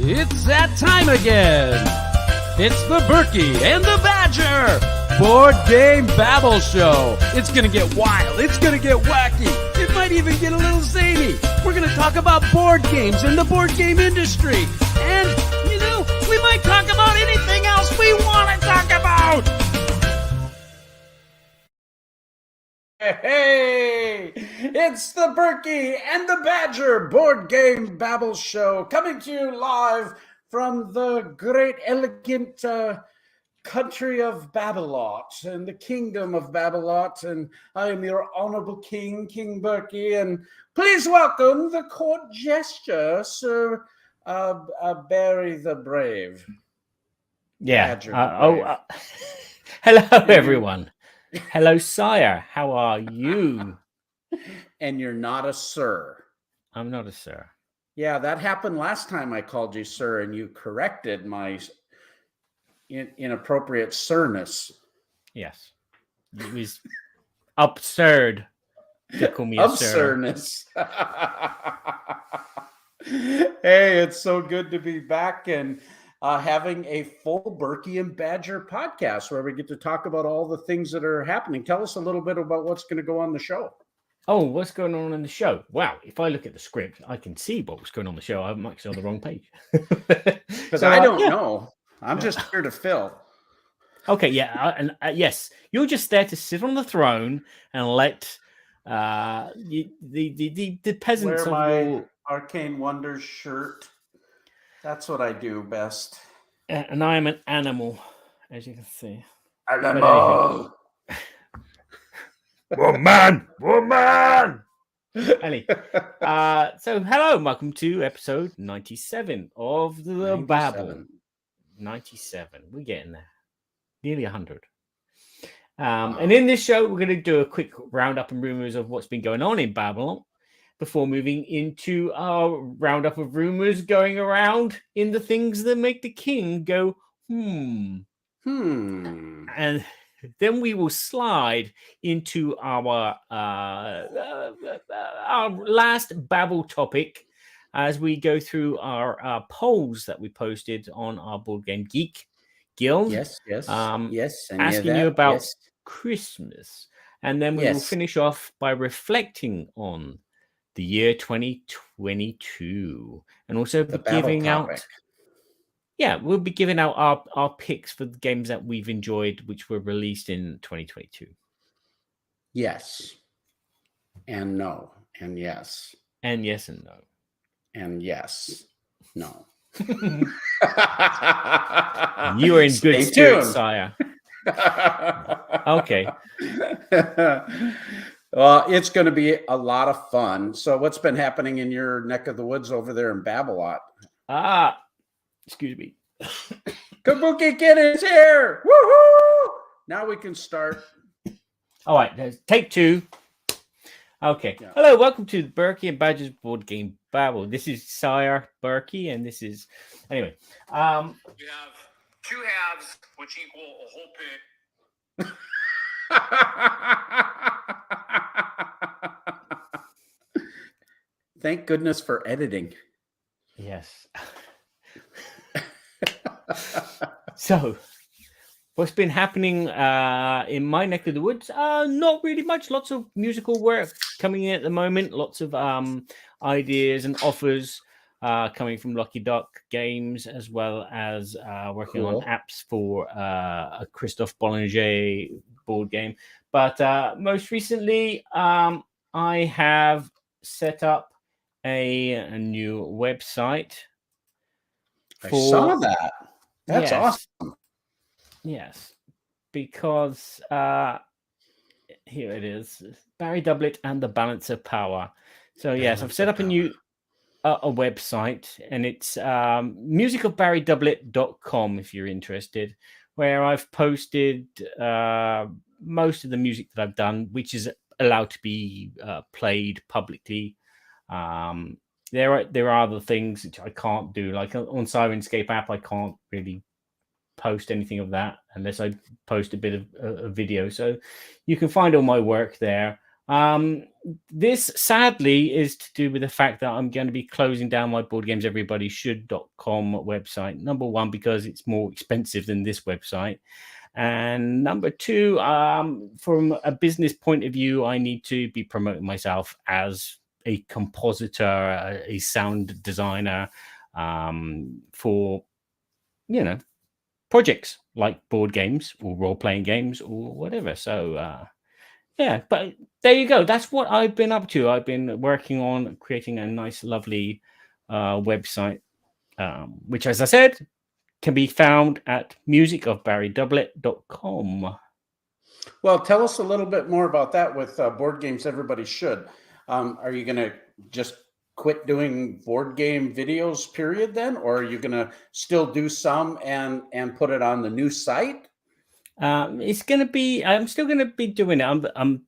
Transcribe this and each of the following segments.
It's that time again. It's the Berkey and the Badger Board Game Babble Show. It's going to get wild. It's going to get wacky. It might even get a little zany. We're going to talk about board games and the board game industry. And, you know, we might talk about anything else we want to talk about. Hey, it's the Berkey and the Badger Board Game Babble Show, coming to you live from the great, elegant country of Babblot and the kingdom of Babblot. And I am your honorable king, King Berkey. And please welcome the court jester, Sir Barry the Brave. Yeah. Badger Hello, everyone. Hello, sire. How are you? And you're not a sir. I'm not a sir. Yeah, that happened last time I called you sir, and you corrected my inappropriate sirness. Yes. It was absurd to call me a sir. Absurdness. Hey, it's so good to be back and having a full Berkey and Badger podcast where we get to talk about all the things that are happening. Tell us a little bit about what's going to go on the show. Oh, what's going on in the show? Wow, if I look at the script, I can see what's going on the show. I'm actually on the wrong page. Because I don't know. I'm just here to fill. Okay, yeah, and yes, you're just there to sit on the throne and let the peasants Wear my of your... Arcane Wonders shirt. That's what I do best. And I am an animal, as you can see. Animal. Woman! Ellie. So hello and welcome to episode 97 of the Babble. 97. We're getting there. Nearly 100. And in this show, we're going to do a quick roundup and rumors of what's been going on in Babylon before moving into our roundup of rumors going around in the things that make the king go, And then we will slide into our last Babble topic as we go through our polls that we posted on our Board Game Geek Guild. Yes. Asking you about Christmas. And then we will finish off by reflecting on the year 2022 and also be giving out... Yeah, we'll be giving out our picks for the games that we've enjoyed, which were released in 2022. Yes. And no. And yes. And yes and no. And yes. No. You are in good spirits, sire. Okay. Well, it's going to be a lot of fun. So what's been happening in your neck of the woods over there in Babblot? Excuse me. Kabuki Kid is here. Woohoo! Now we can start. All right, take two. Okay. Yeah. Hello, welcome to the Berkey and Badger's Board Game Babble. This is Sire Berkey, and this is... Anyway. We have two halves, which equal a whole pit. Thank goodness for editing. Yes. So, what's been happening in my neck of the woods? Not really much. Lots of musical work coming in at the moment. Lots of ideas and offers coming from Lucky Duck Games, as well as working on apps for a Christophe Bollinger board game. But most recently, I have set up a new website. I saw that. That's awesome. Yes, because here it is, Barry Doublet and the Balance of Power. So yes, I've set up a new a website, and it's musicofbarrydoublet.com if you're interested, where I've posted most of the music that I've done, which is allowed to be played publicly. There are other things which I can't do, like on Sirenscape app. I can't really post anything of that unless I post a bit of a video. So you can find all my work there. this sadly is to do with the fact that I'm going to be closing down my boardgameseverybodyshould.com website. Number one, because it's more expensive than this website. And number two, from a business point of view, I need to be promoting myself as a compositor, a sound designer, for, projects like board games or role-playing games or whatever. So, yeah, but there you go. That's what I've been up to. I've been working on creating a nice, lovely website, which, as I said, can be found at musicofbarrydublet.com. Well, tell us a little bit more about that with Board Games Everybody Should. Are you going to just quit doing board game videos, period, then? Or are you going to still do some and put it on the new site? It's going to be. I'm still going to be doing it. I'm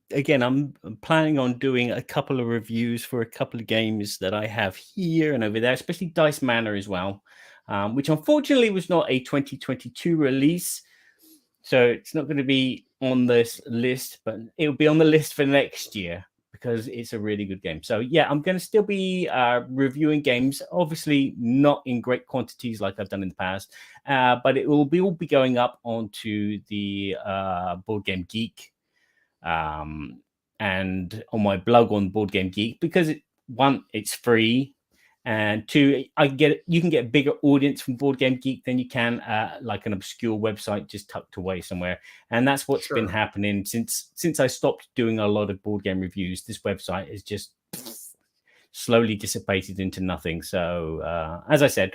planning on doing a couple of reviews for a couple of games that I have here and over there, especially Dice Manor as well, which unfortunately was not a 2022 release, so it's not going to be on this list, but it'll be on the list for next year because it's a really good game. So yeah, I'm going to still be reviewing games, obviously not in great quantities like I've done in the past, but it will be all be going up onto the Board Game Geek and on my blog on Board Game Geek, because it's free, and two, you can get a bigger audience from Board Game Geek than you can like an obscure website just tucked away somewhere. And that's what's been happening since I stopped doing a lot of board game reviews. This website is just slowly dissipated into nothing. So as I said,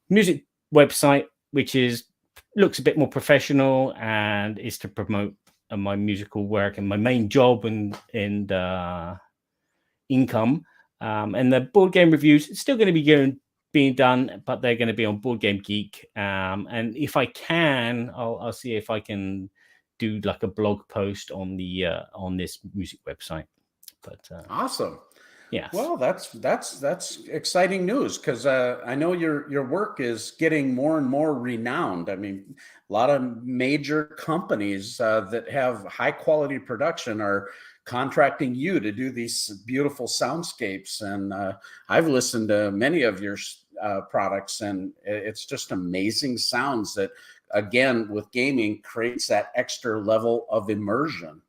music website, which looks a bit more professional and is to promote my musical work and my main job and income. And the board game reviews are still going to be being done, but they're going to be on Board Game Geek. And if I can, I'll see if I can do like a blog post on the on this music website. But awesome. Yes. Well, that's exciting news, because I know your work is getting more and more renowned. I mean, a lot of major companies that have high quality production are contracting you to do these beautiful soundscapes, and I've listened to many of your products, and it's just amazing sounds that, again, with gaming, creates that extra level of immersion.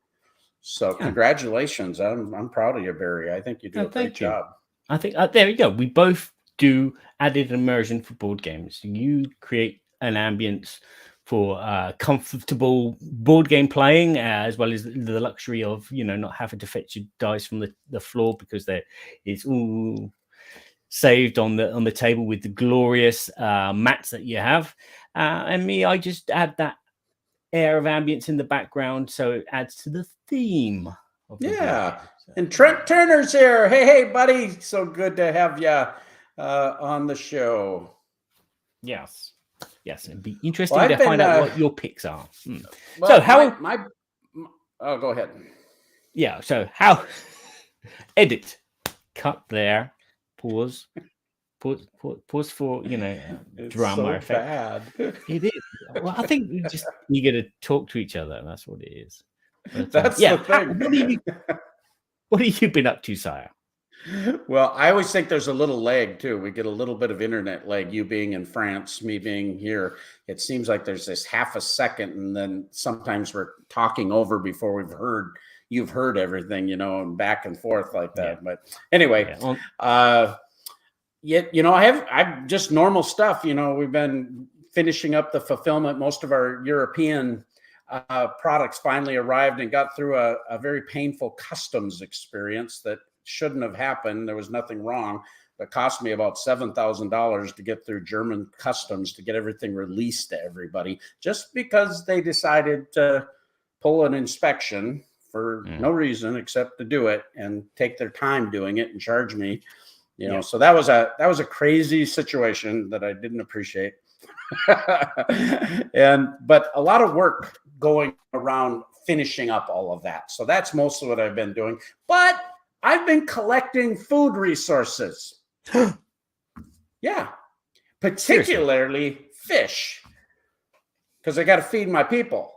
So congratulations. I'm proud of you, Barry. I think you do a great job. I think there you go. We both do added immersion for board games. You create an ambience for comfortable board game playing, as well as the luxury of not having to fetch your dice from the floor, because it's all saved on the table with the glorious mats that you have. And me, I just add that air of ambience in the background, so it adds to the theme of the game. And Trent Turner's here. Hey buddy, so good to have you on the show. Yes, it'd be interesting to find out what your picks are. Well, so how oh, go ahead. Yeah, so how edit, cut there, pause for drama so effect. Bad. It is. Well, I think you get to talk to each other. That's what it is. But, that's the thing. What have you been up to, sire? Well, I always think there's a little lag too. We get a little bit of internet lag. You being in France, me being here. It seems like there's this half a second, and then sometimes we're talking over before you've heard everything, and back and forth like that. Yeah. But anyway, I've just normal stuff. We've been finishing up the fulfillment. Most of our European products finally arrived and got through a very painful customs experience that shouldn't have happened. There was nothing wrong. It cost me about $7,000 to get through German customs to get everything released to everybody, just because they decided to pull an inspection for no reason except to do it and take their time doing it and charge me. So that was a crazy situation that I didn't appreciate. But a lot of work going around finishing up all of that. So that's mostly what I've been doing. But I've been collecting food resources. Yeah. Particularly fish. Because I got to feed my people.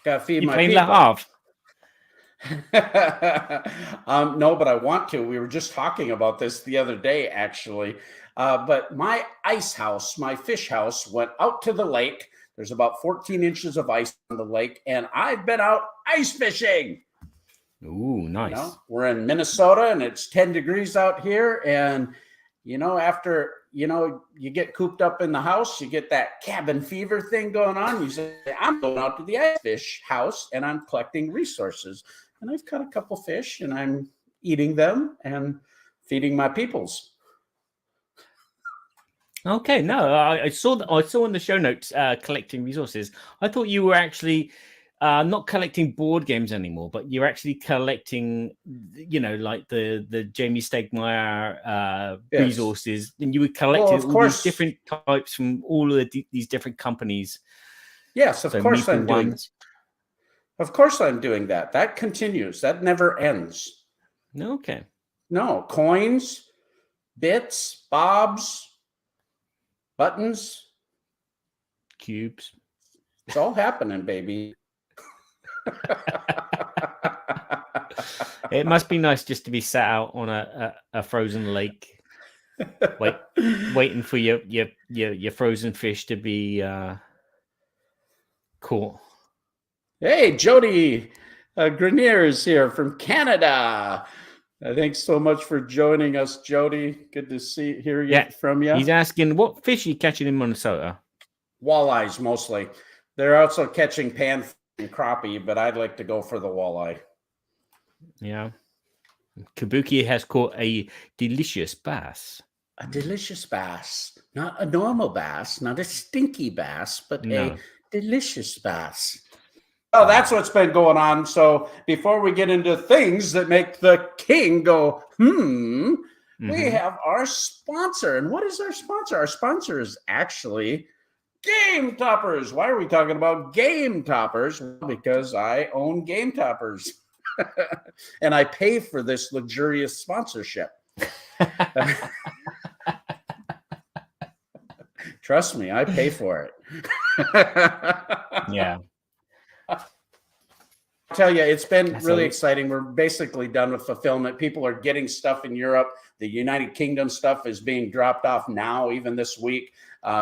Got to feed my people. No, but I want to. We were just talking about this the other day, actually. But my ice house, my fish house, went out to the lake. There's about 14 inches of ice on the lake, and I've been out ice fishing. Ooh, nice. You know, we're in Minnesota, and it's 10 degrees out here. And, after, you get cooped up in the house, you get that cabin fever thing going on. You say, I'm going out to the ice fish house, and I'm collecting resources. And I've caught a couple fish, and I'm eating them and feeding my peoples. Okay, no, I saw in the show notes collecting resources. I thought you were actually not collecting board games anymore, but you're actually collecting, like the Jamie Stegmaier resources, and you would collect all these different types from all of these different companies. Yes, of course I'm doing. Of course I'm doing that. That continues. That never ends. Okay. No, coins, bits, bobs, buttons, cubes. It's all happening, baby. It must be nice just to be sat out on a frozen lake, waiting for your frozen fish to be caught. Hey, Jody Grenier is here from Canada. Thanks so much for joining us, Jody. Good to hear you from you. He's asking, what fish are you catching in Minnesota? Walleyes, mostly. They're also catching panfish and crappie, but I'd like to go for the walleye. Yeah. Kabuki has caught a delicious bass. A delicious bass. Not a normal bass, not a stinky bass, but a delicious bass. Oh, that's what's been going on. So before we get into things that make the king go, we have our sponsor. And what is our sponsor? Our sponsor is actually Game Toppers. Why are we talking about Game Toppers? Well, because I own Game Toppers. And I pay for this luxurious sponsorship. Trust me, I pay for it. Yeah. I'll tell you, it's been really exciting. We're basically done with fulfillment. People are getting stuff in Europe. The United Kingdom stuff is being dropped off now, even this week.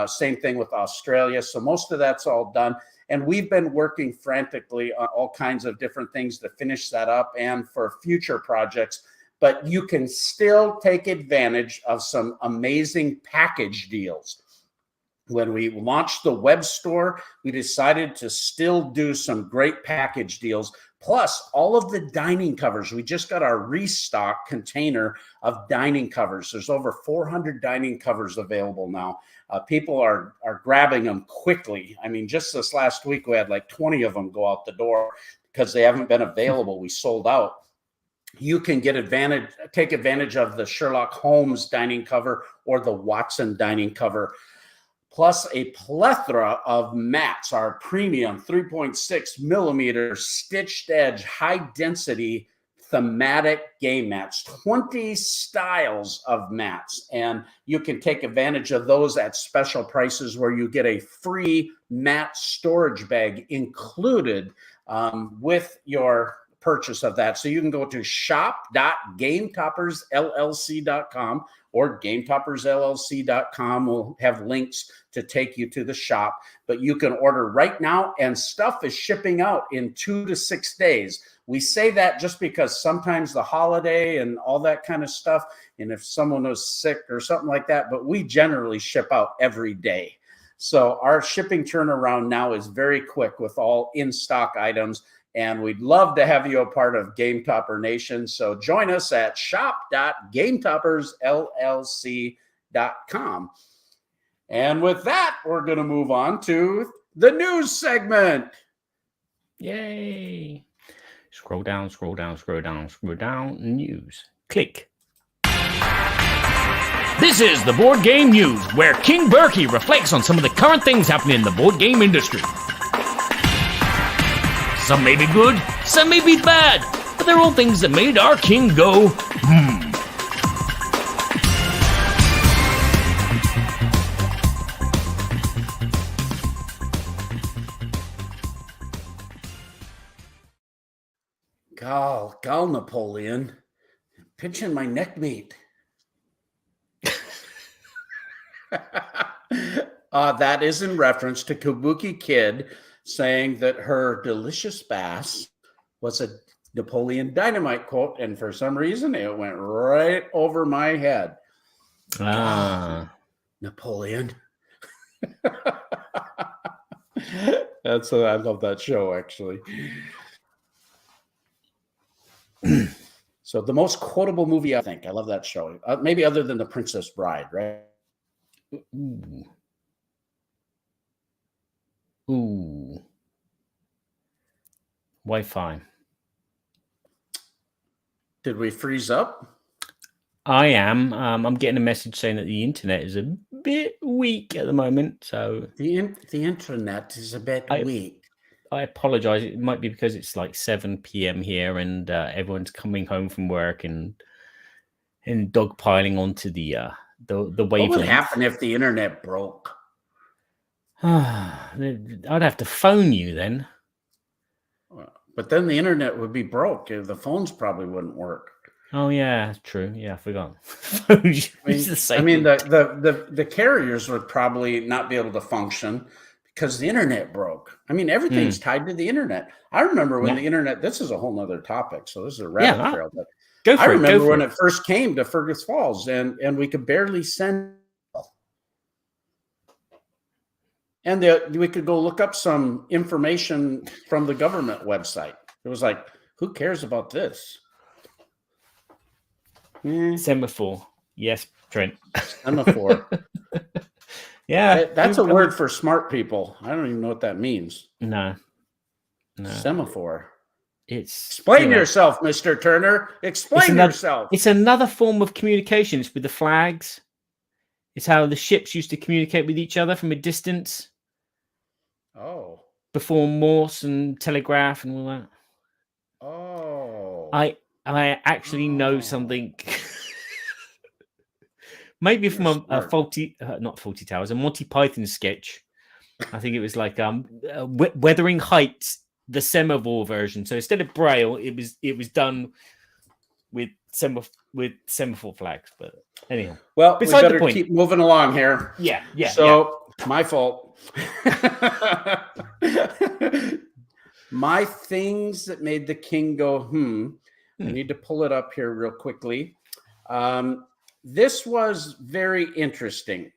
Same thing with Australia. So most of that's all done. And we've been working frantically on all kinds of different things to finish that up and for future projects. But you can still take advantage of some amazing package deals. When we launched the web store, we decided to still do some great package deals, plus all of the dining covers. We just got our restock container of dining covers. There's over 400 dining covers available now. People are grabbing them quickly. I mean, just this last week, we had like 20 of them go out the door because they haven't been available. We sold out. You can take advantage of the Sherlock Holmes dining cover or the Watson dining cover, plus a plethora of mats, our premium 3.6 millimeter stitched edge, high density thematic game mats, 20 styles of mats. And you can take advantage of those at special prices where you get a free mat storage bag included with your purchase of that. So you can go to shop.gametoppersllc.com or gametoppersllc.com. We'll have links to take you to the shop, but you can order right now and stuff is shipping out in 2 to 6 days. We say that just because sometimes the holiday and all that kind of stuff, and if someone was sick or something like that, but we generally ship out every day. So our shipping turnaround now is very quick with all in-stock items. And we'd love to have you a part of Game Topper Nation. So join us at shop.gametoppersllc.com. And with that, we're going to move on to the news segment. Yay. Scroll down, scroll down, scroll down, scroll down. News. Click. This is the Board Game News, where King Berkey reflects on some of the current things happening in the board game industry. Some may be good, some may be bad, but they're all things that made our king go, Gall Napoleon, pinching my neck meat. That is in reference to Kabuki Kid saying that her delicious bass was a Napoleon Dynamite quote, and for some reason it went right over my head. God, Napoleon. That's I love that show, actually. So the most quotable movie, I think. I love that show. Maybe other than The Princess Bride, right? Ooh. Wi-Fi. Did we freeze up? I am. I'm getting a message saying that the internet is a bit weak at the moment. So the internet is a bit weak. I apologize. It might be because it's like 7 p.m. here, and everyone's coming home from work and dogpiling onto the wavelength. What would happen if the internet broke? I'd have to phone you then. But then the internet would be broke. The phones probably wouldn't work. Oh yeah, true. Yeah, I forgot. I mean, the carriers would probably not be able to function because the internet broke. I mean, everything's tied to the internet. I remember when the internet. This is a whole nother topic, so this is a rabbit trail. But I remember when it first came to Fergus Falls, and we could barely send. And we could go look up some information from the government website. It was like, who cares about this? Semaphore. Yes, Trent. Semaphore. Yeah. That's a word for smart people. I don't even know what that means. No. Semaphore. Explain yourself, Mr. Turner. Explain yourself. It's another form of communication. It's with the flags. It's how the ships used to communicate with each other from a distance. Oh. Before Morse and telegraph and all that. Oh. I actually know something. Maybe from a faulty, not Faulty Towers, a Monty Python sketch. I think it was like Wuthering Heights, the semaphore version. So instead of Braille, it was done with semaphore flags. But anyhow, well, we better keep moving along here. Yeah. So my fault. My things that made the king go I need to pull it up here real quickly. This was very interesting.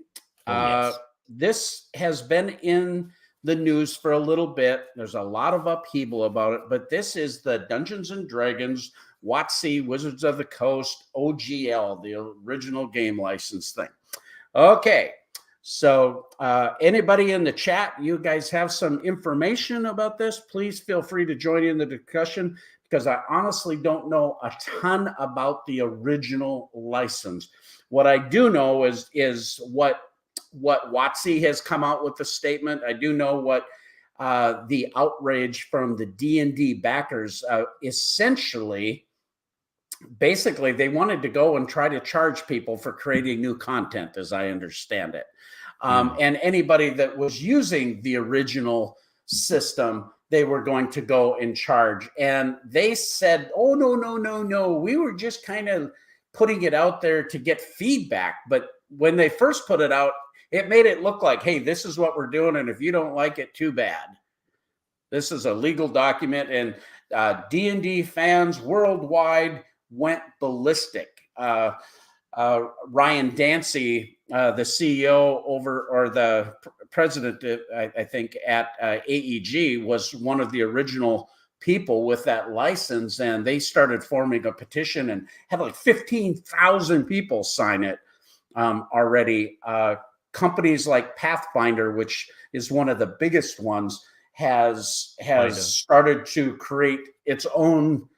This has been in the news for a little bit. There's a lot of upheaval about it, but this is the Dungeons and Dragons WotC Wizards of the Coast OGL, the original game license thing. Okay. So anybody in the chat, you guys have some information about this, please feel free to join in the discussion, because I honestly don't know a ton about the original license. What I do know is what WotC has come out with the statement. I do know what the outrage from the D&D backers essentially, basically, they wanted to go and try to charge people for creating new content, as I understand it. And anybody that was using the original system, they were going to go and charge. And they said, oh, no. We were just kind of putting it out there to get feedback. But when they first put it out, it made it look like, hey, this is what we're doing. And if you don't like it, too bad. This is a legal document. And D&D fans worldwide went ballistic. Ryan Dancy, the CEO or the president, I think, at AEG, was one of the original people with that license, and they started forming a petition and had like 15,000 people sign it already. Companies like Pathfinder, which is one of the biggest ones, has started to create its own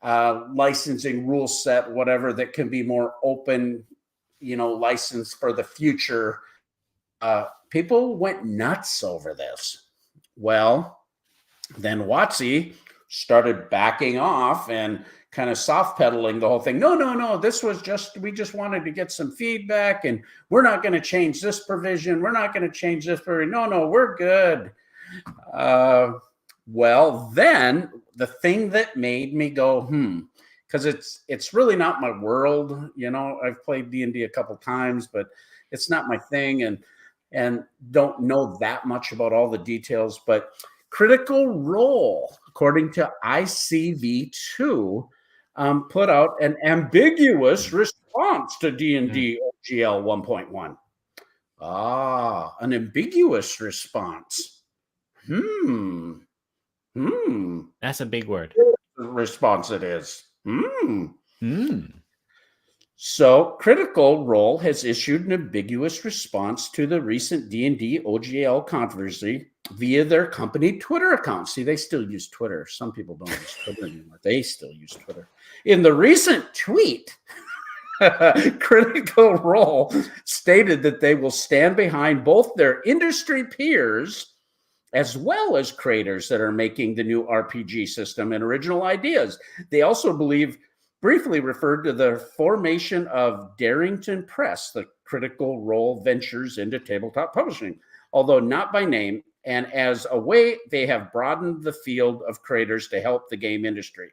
licensing rule set, whatever, that can be more open, license for the future. People went nuts over this. Well, then WotC started backing off and kind of soft pedaling the whole thing. No. This was we just wanted to get some feedback, and we're not going to change this provision. We're not going to change this provision. No, we're good. Well, then the thing that made me go, because it's really not my world. You know, I've played D&D a couple times, but it's not my thing, and don't know that much about all the details. But Critical Role, according to ICV2, put out an ambiguous response to D&D OGL 1.1. An ambiguous response. That's a big word. Response it is. So Critical Role has issued an ambiguous response to the recent D&D OGL controversy via their company Twitter account. See, they still use Twitter. Some people don't use Twitter anymore. They still use Twitter. In the recent tweet, Critical Role stated that they will stand behind both their industry peers as well as creators that are making the new RPG system and original ideas. They also briefly referred to the formation of Darrington Press, the Critical Role ventures into tabletop publishing, although not by name, and as a way they have broadened the field of creators to help the game industry.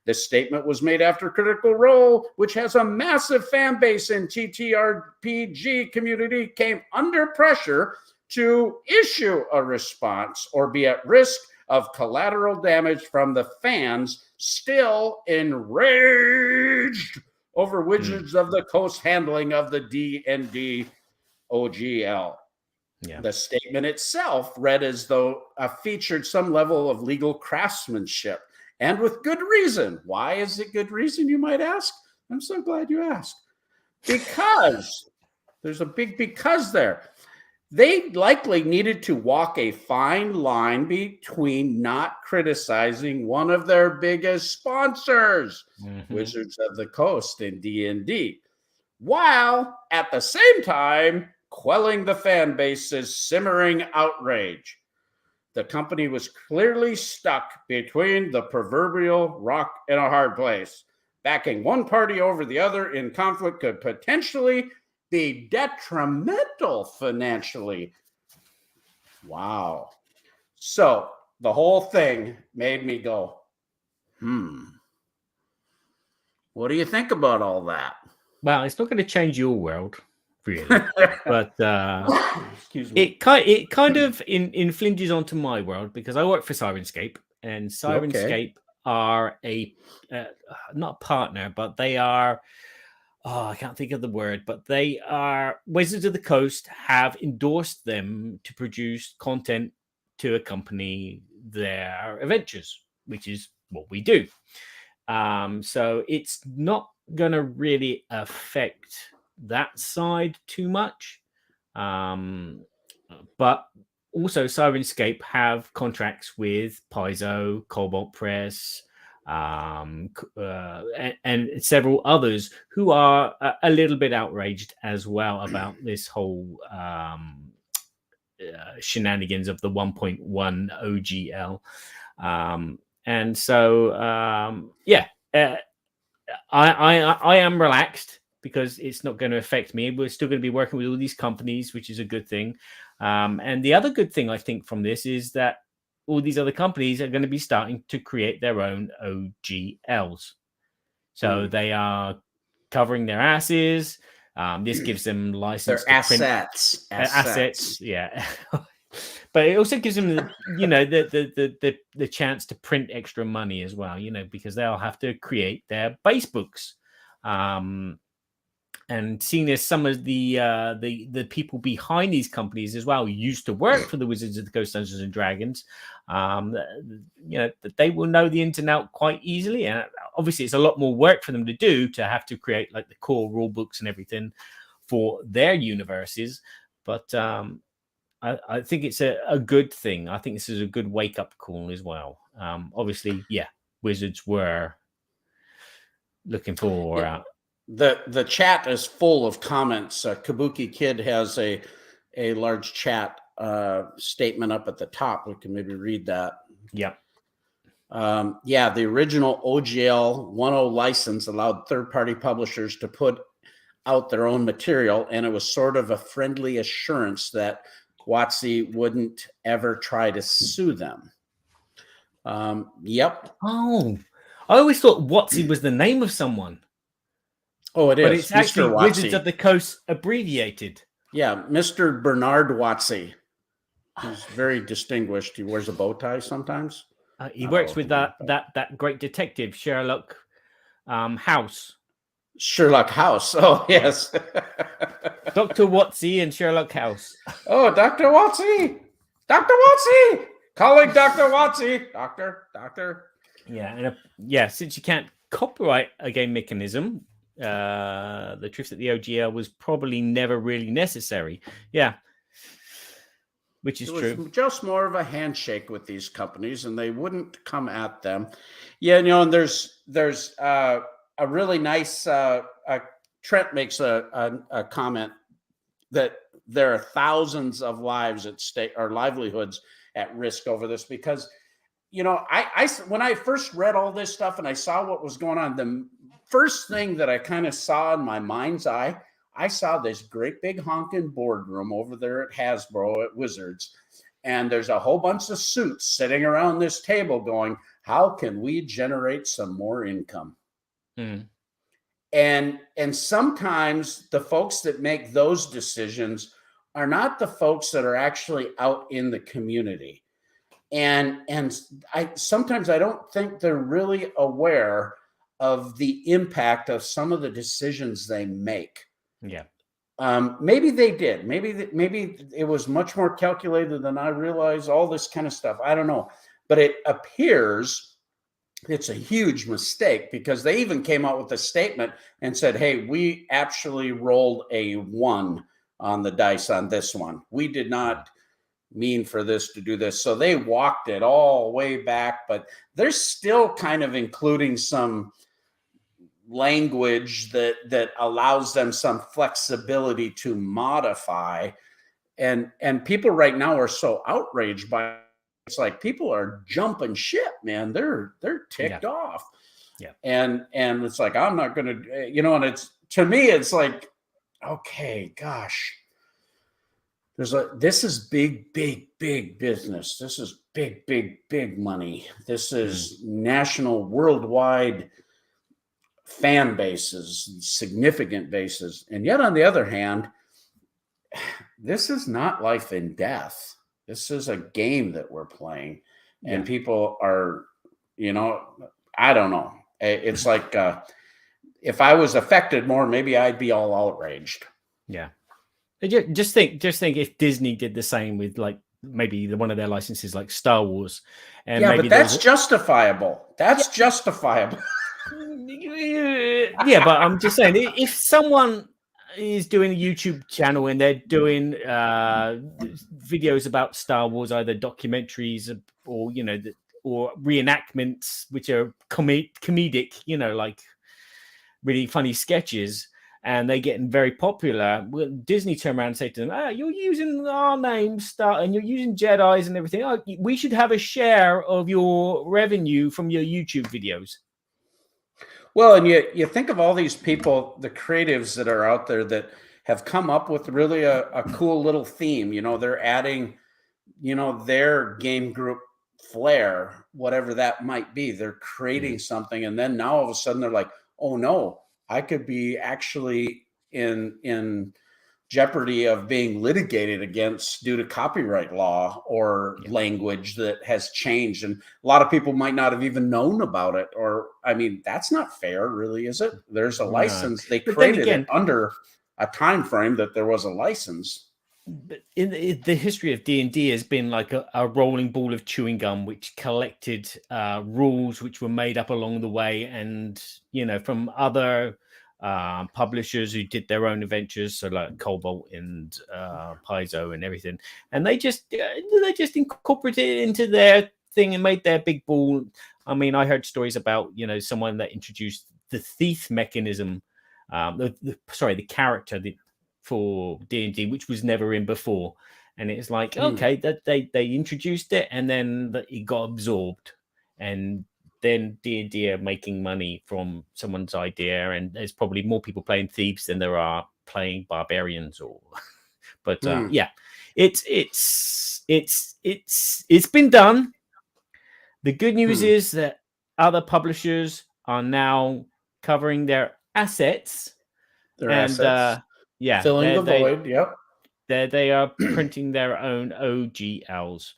This statement was made after Critical Role, which has a massive fan base in TTRPG community, came under pressure to issue a response or be at risk of collateral damage from the fans still enraged over Wizards of the Coast handling of the D&D OGL. Yeah. The statement itself read as though featured some level of legal craftsmanship, and with good reason. Why is it good reason, you might ask? I'm so glad you asked. Because there's a big because there. They likely needed to walk a fine line between not criticizing one of their biggest sponsors, Wizards of the Coast in D&D, while at the same time quelling the fan base's simmering outrage. The company was clearly stuck between the proverbial rock and a hard place. Backing one party over the other in conflict could potentially be detrimental financially. Wow. So the whole thing made me go, what do you think about all that? Well, it's not going to change your world, really, but Excuse me. it kind of infringes onto my world because I work for Sirenscape, and Sirenscape are not a partner, but they are. I can't think of the word, but they are Wizards of the Coast have endorsed them to produce content to accompany their adventures, which is what we do. So it's not going to really affect that side too much. But also Sirenscape have contracts with Paizo, Cobalt Press, and several others who are a little bit outraged as well about this whole shenanigans of the 1.1 OGL. And so, I am relaxed because it's not going to affect me. We're still going to be working with all these companies, which is a good thing. And the other good thing I think from this is that all these other companies are going to be starting to create their own OGLs. So they are covering their asses. This gives them license their to print assets. Yeah. But it also gives them the chance to print extra money as well, because they'll have to create their base books. And seeing as some of the people behind these companies as well used to work for the Wizards of the Coast Dungeons and Dragons, that they will know the ins and outs quite easily. And obviously, it's a lot more work for them to do to have to create like the core rule books and everything for their universes. But I think it's a good thing. I think this is a good wake up call as well. Obviously, Wizards were looking for. The chat is full of comments. Kabuki Kid has a large chat statement up at the top. We can maybe read that. Yeah. The original OGL 1.0 license allowed third-party publishers to put out their own material, and it was sort of a friendly assurance that WotC wouldn't ever try to sue them. Yep. Oh, I always thought Watsy was the name of someone. Oh, it is. But it's actually Mr. Wizards Watsy. of the Coast abbreviated. Yeah, Mr. Bernard Watsy. He's very distinguished. He wears a bow tie sometimes. He works with that great detective Sherlock House. Sherlock House. Oh, yes. Dr. Watsy and Sherlock House. Oh, Dr. Watsy. Dr. Watsy. Calling Dr. Watsy. Doctor. Yeah, and since you can't copyright a game mechanism, the truth that the OGL was probably never really necessary. Yeah. Which is true. It was just more of a handshake with these companies, and they wouldn't come at them. Yeah, and there's a really nice. Trent makes a comment that there are thousands of lives at stake, or livelihoods at risk over this, because I when I first read all this stuff and I saw what was going on, the first thing that I kind of saw in my mind's eye, I saw this great big honking boardroom over there at Hasbro at Wizards. And there's a whole bunch of suits sitting around this table going, how can we generate some more income? Mm. And sometimes the folks that make those decisions are not the folks that are actually out in the community. And sometimes I don't think they're really aware of the impact of some of the decisions they make. Yeah. Maybe they did. Maybe it was much more calculated than I realized. All this kind of stuff. I don't know, but it appears it's a huge mistake, because they even came out with a statement and said, "Hey, we actually rolled a 1 on the dice on this one. We did not mean for this to do this." So they walked it all way back, but they're still kind of including some language that allows them some flexibility to modify, and people right now are so outraged by it. It's like people are jumping ship, man. They're ticked off. Yeah. And it's like, I'm not gonna, and it's, to me, it's like, okay, gosh, this is big business. This is big money. This is national, worldwide fan bases, significant bases. And yet, on the other hand, this is not life and death. This is a game that we're playing, and people are, I don't know. It's like, if I was affected more, maybe I'd be all outraged. Yeah. Just think if Disney did the same with, like, maybe one of their licenses, like Star Wars. And maybe but that's justifiable. That's justifiable. Yeah, but I'm just saying, if someone is doing a YouTube channel and they're doing videos about Star Wars, either documentaries or or reenactments, which are comedic, like really funny sketches, and they're getting very popular, Disney turn around and say to them, "You're using our name, Star, and you're using Jedis and everything. We should have a share of your revenue from your YouTube videos." Well, and you think of all these people, the creatives that are out there that have come up with really a cool little theme. They're adding, their game group flair, whatever that might be. They're creating something, and then now all of a sudden they're like, "Oh no, I could be actually in jeopardy of being litigated against due to copyright law or language that has changed." And a lot of people might not have even known about it. Or, I mean, that's not fair, really, is it? There's a license. They created it under a time frame that there was a license. But in the history of D&D has been like a rolling ball of chewing gum, which collected rules which were made up along the way, and from other publishers who did their own adventures, so like Cobalt and Paizo and everything, and they just incorporated it into their thing and made their big ball. I mean, I heard stories about someone that introduced the thief mechanism, the character for D&D, which was never in before, and it's like, okay, that they introduced it, and then it got absorbed, and then D&D are making money from someone's idea, and there's probably more people playing thieves than there are playing barbarians. But it's been done. The good news is that other publishers are now covering their assets. Their and assets. yeah, Filling the void. Yep. they are printing their own OGLs,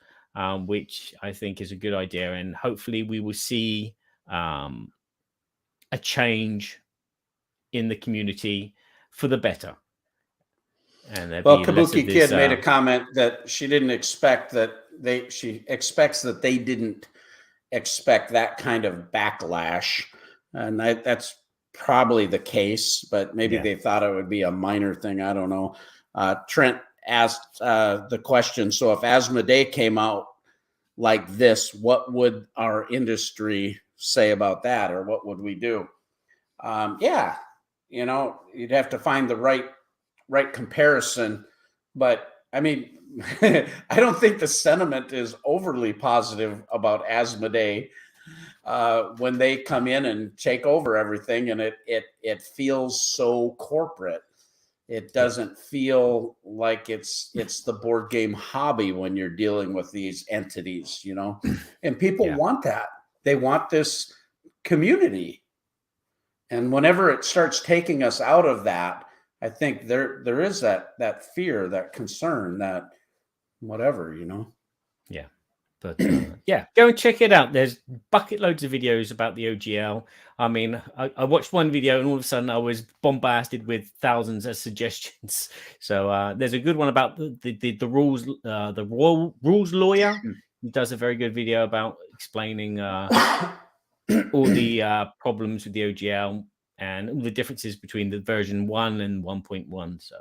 which I think is a good idea, and hopefully we will see a change in the community for the better. And well, Kabuki Kid made a comment that she didn't expect that she expects that they didn't expect that kind of backlash, and that's probably the case, but maybe they thought it would be a minor thing. I don't know. Trent asked the question, so if Asmodee came out like this, what would our industry say about that, or what would we do? Yeah, you'd have to find the right comparison, but I mean, I don't think the sentiment is overly positive about Asmodee when they come in and take over everything, and it feels so corporate. It doesn't feel like it's the board game hobby when you're dealing with these entities, and people want that. They want this community, and whenever it starts taking us out of that, I think there is that fear, that concern, that whatever, Yeah. But yeah, go and check it out. There's bucket loads of videos about the OGL. I mean, I watched one video and all of a sudden I was bombarded with thousands of suggestions. So there's a good one about the rules. The rules lawyer, he does a very good video about explaining all the problems with the OGL and all the differences between the version 1 and 1.1. So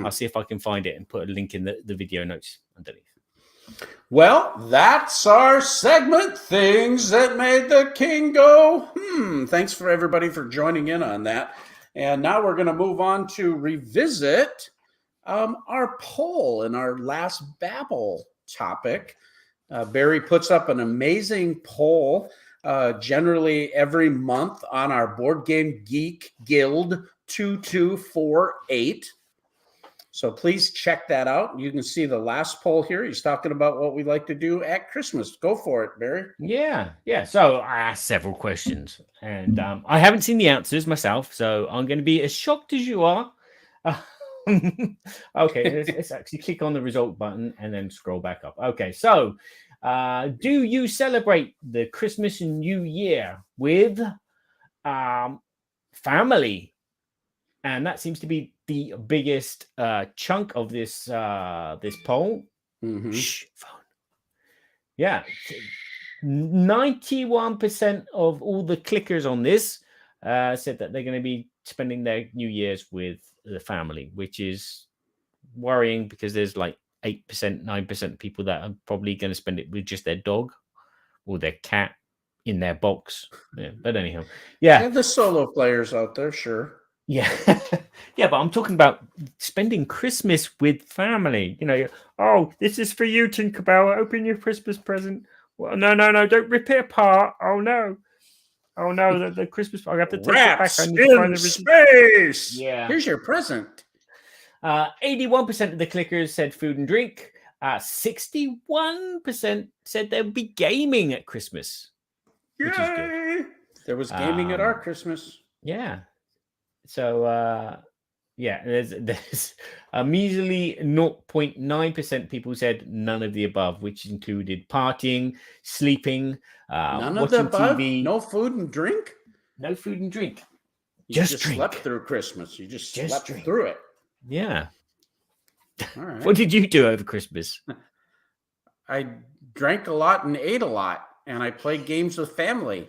I'll see if I can find it and put a link in the video notes underneath. Well, that's our segment, Things That Made the King Go. Thanks for everybody for joining in on that. And now we're going to move on to revisit our poll in our last Babble topic. Barry puts up an amazing poll generally every month on our Board Game Geek Guild 2248. So please check that out. You can see the last poll here. He's talking about what we like to do at Christmas. Go for it, Barry. Yeah. So I asked several questions, and I haven't seen the answers myself, so I'm going to be as shocked as you are. Okay, let's actually click on the result button and then scroll back up. Okay, so do you celebrate the Christmas and New Year with family? And that seems to be the biggest chunk of this poll. Shh, phone. Yeah, 91% of all the clickers on this said that they're going to be spending their New Year's with the family, which is worrying because there's like 8%, 9% of people that are probably going to spend it with just their dog or their cat in their box. Yeah, but anyhow, yeah, the solo players out there, sure. Yeah. Yeah, but I'm talking about spending Christmas with family. Oh, this is for you, Tinkerbell. Open your Christmas present. Well, no, don't rip it apart. Oh no, the Christmas. I have to take it back. I need to find the space. Yeah, here's your present. 81% of the clickers said food and drink. 61% said they would be gaming at Christmas. Yay! Which is good. There was gaming at our Christmas. Yeah. So, there's a measly 0.9% people said none of the above, which included partying, sleeping, none watching of the above? TV. No food and drink? No food and drink. You just slept through Christmas. You just slept through it. Yeah. All right. What did you do over Christmas? I drank a lot and ate a lot, and I played games with family.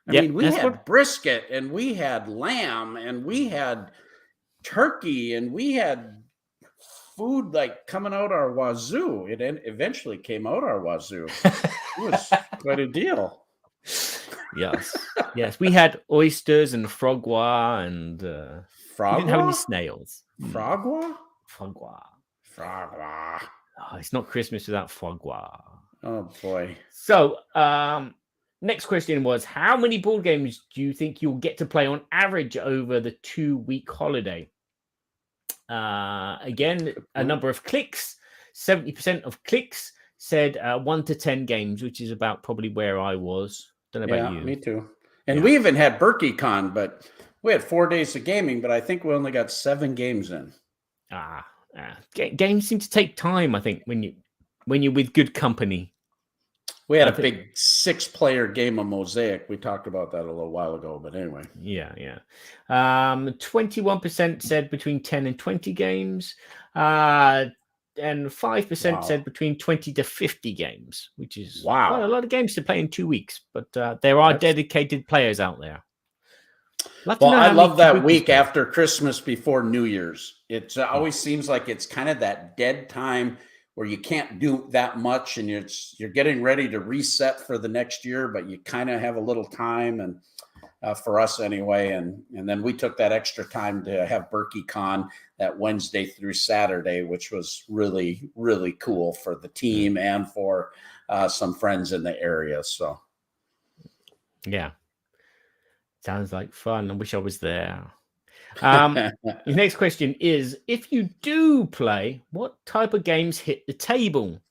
I mean, we had brisket, and we had lamb, and we had turkey, and we had food like coming out our wazoo. It eventually came out our wazoo. It was quite a deal. Yes. We had oysters and frogwa, and we didn't have any snails. Frogwa. Oh, it's not Christmas without frogwa. Oh boy. So, next question was, how many board games do you think you'll get to play on average over the 2-week holiday? Again, a number of clicks. 70% of clicks said 1 to 10 games, which is about probably where I was. Don't know about you. Me too. And we even had BerkeyCon, but we had 4 days of gaming, but I think we only got 7 games in. Games seem to take time, I think, when you're with good company. We had a big 6-player game of Mosaic. We talked about that a little while ago, but anyway. Yeah. 21% said between 10 and 20 games. And 5% said between 20 to 50 games, which is quite a lot of games to play in 2 weeks. But there are dedicated players out there. Well, I love that week after Christmas before New Year's. It always seems like it's kind of that dead time where you can't do that much, and you're getting ready to reset for the next year, but you kind of have a little time, and for us anyway. And then we took that extra time to have BerkeyCon that Wednesday through Saturday, which was really, really cool for the team and for some friends in the area. So, yeah, sounds like fun. I wish I was there. The next question is, if you do play, what type of games hit the table?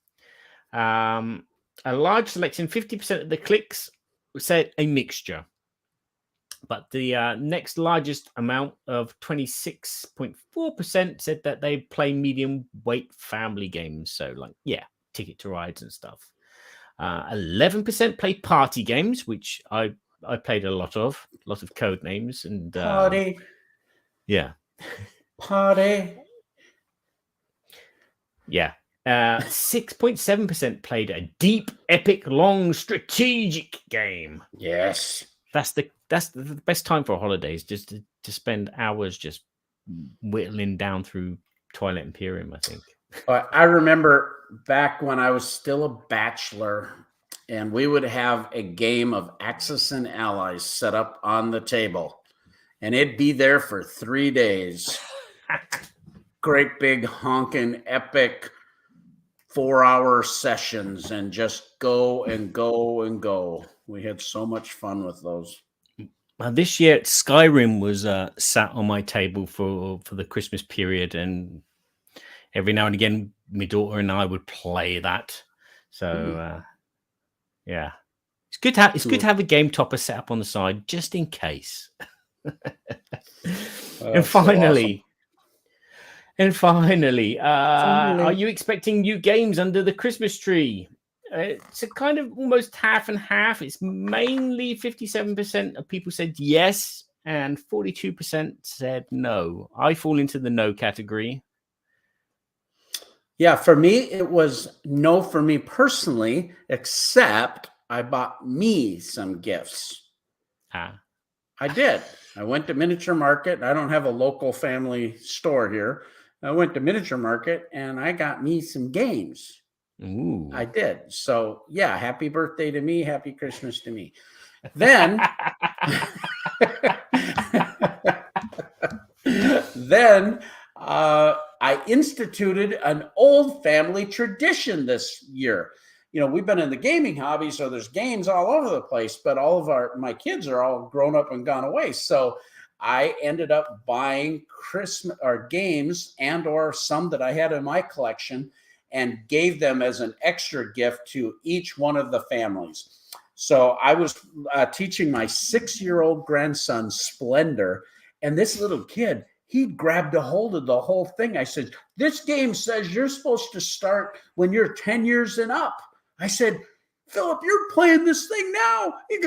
A large selection, 50% of the clicks said a mixture, but the next largest amount of 26.4% said that they play medium weight family games. So like, Ticket to Rides and stuff. 11% play party games, which I played a lot of code names and party. Yeah. Party. Yeah. 6.7% played a deep, epic, long, strategic game. Yes. That's the best time for holidays, just to spend hours just whittling down through Twilight Imperium, I think. I remember back when I was still a bachelor, and we would have a game of Axis and Allies set up on the table. And it'd be there for 3 days. Great big honking epic 4-hour sessions, and just go and go and go. We had so much fun with those. This year, Skyrim was sat on my table for the Christmas period, and every now and again, my daughter and I would play that. So, yeah, it's good to have a game topper set up on the side just in case. And finally, are you expecting new games under the Christmas tree? It's a kind of almost half and half. It's mainly 57% of people said yes, and 42% said no. I fall into the no category. Yeah, for me, it was no for me personally, except I bought me some gifts. I did. I went to Miniature Market. I don't have a local family store here. I went to Miniature Market and I got me some games. Ooh. I did. So, yeah, happy birthday to me. Happy Christmas to me. Then, I instituted an old family tradition this year. You know, we've been in the gaming hobby, so there's games all over the place, but all of my kids are all grown up and gone away. So I ended up buying Christmas or games and or some that I had in my collection and gave them as an extra gift to each one of the families. So I was teaching my 6-year-old grandson Splendor, and this little kid, he grabbed a hold of the whole thing. I said, this game says you're supposed to start when you're 10 years and up. I said, Philip, you're playing this thing now. He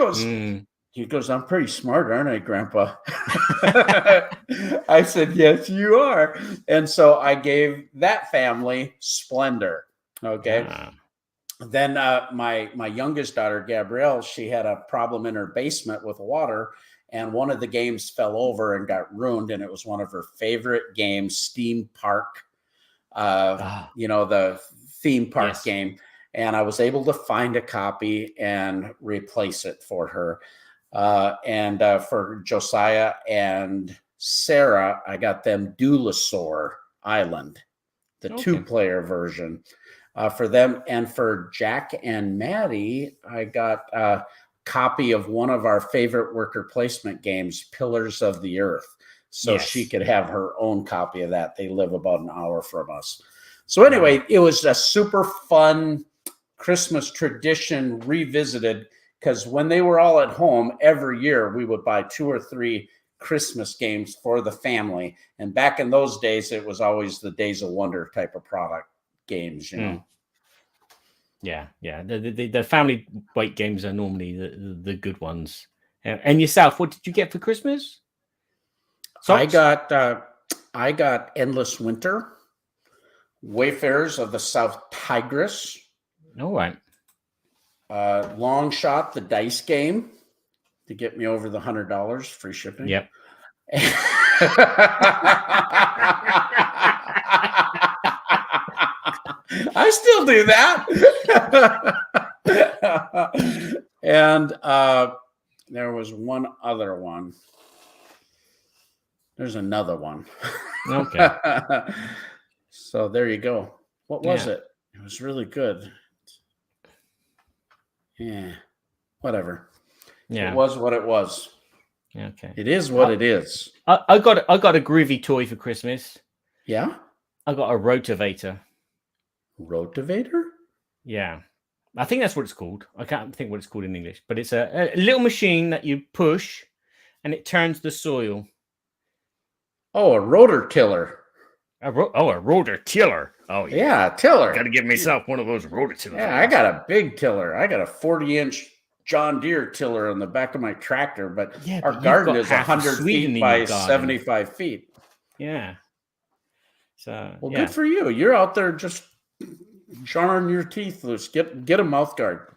goes, I'm pretty smart, aren't I, Grandpa? I said, yes, you are. And so I gave that family Splendor. Okay. Then my youngest daughter, Gabrielle, she had a problem in her basement with water, and one of the games fell over and got ruined, and it was one of her favorite games, Steam Park, the theme park game. And I was able to find a copy and replace it for her. And for Josiah and Sarah, I got them Dulosaur Island, the 2-player version for them. And for Jack and Maddie, I got a copy of one of our favorite worker placement games, Pillars of the Earth. So she could have her own copy of that. They live about an hour from us. So anyway, it was a super fun Christmas tradition revisited, because when they were all at home, every year we would buy 2 or 3 Christmas games for the family. And back in those days, it was always the Days of Wonder type of product games, you know. Yeah. The family weight games are normally the good ones. And yourself, what did you get for Christmas? Socks? I got Endless Winter, Wayfarers of the South Tigris. All right. Long Shot, the dice game, to get me over the $100 free shipping. Yep. I still do that. And there was one other one. There's another one. Okay. So there you go. What was it? It was really good. Yeah. Whatever. Yeah. It was what it was. Okay. It is what it is. I got a groovy toy for Christmas. Yeah? I got a rotavator. Rotavator? Yeah. I think that's what it's called. I can't think what it's called in English, but it's a little machine that you push and it turns the soil. Oh, a rotor tiller. A rotor tiller. Oh, yeah, tiller. Got to give myself one of those rotor tillers. Yeah, I got a big tiller. I got a 40-inch John Deere tiller on the back of my tractor, but our garden is 100 feet by 75 feet. Yeah. So, well, good for you. You're out there just jarring your teeth loose. Get a mouth guard.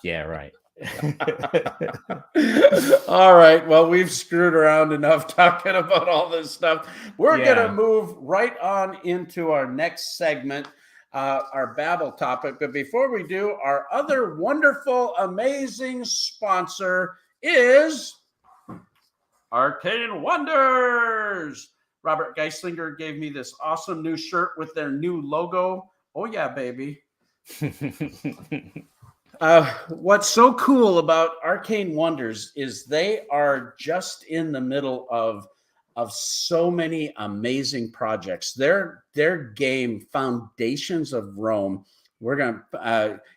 Yeah, right. All right. Well, we've screwed around enough talking about all this stuff. We're going to move right on into our next segment, our Babble topic. But before we do, our other wonderful, amazing sponsor is Arcane Wonders. Robert Geislinger gave me this awesome new shirt with their new logo. Oh, yeah, baby. What's so cool about Arcane Wonders is they are just in the middle of so many amazing projects. Their game, Foundations of Rome,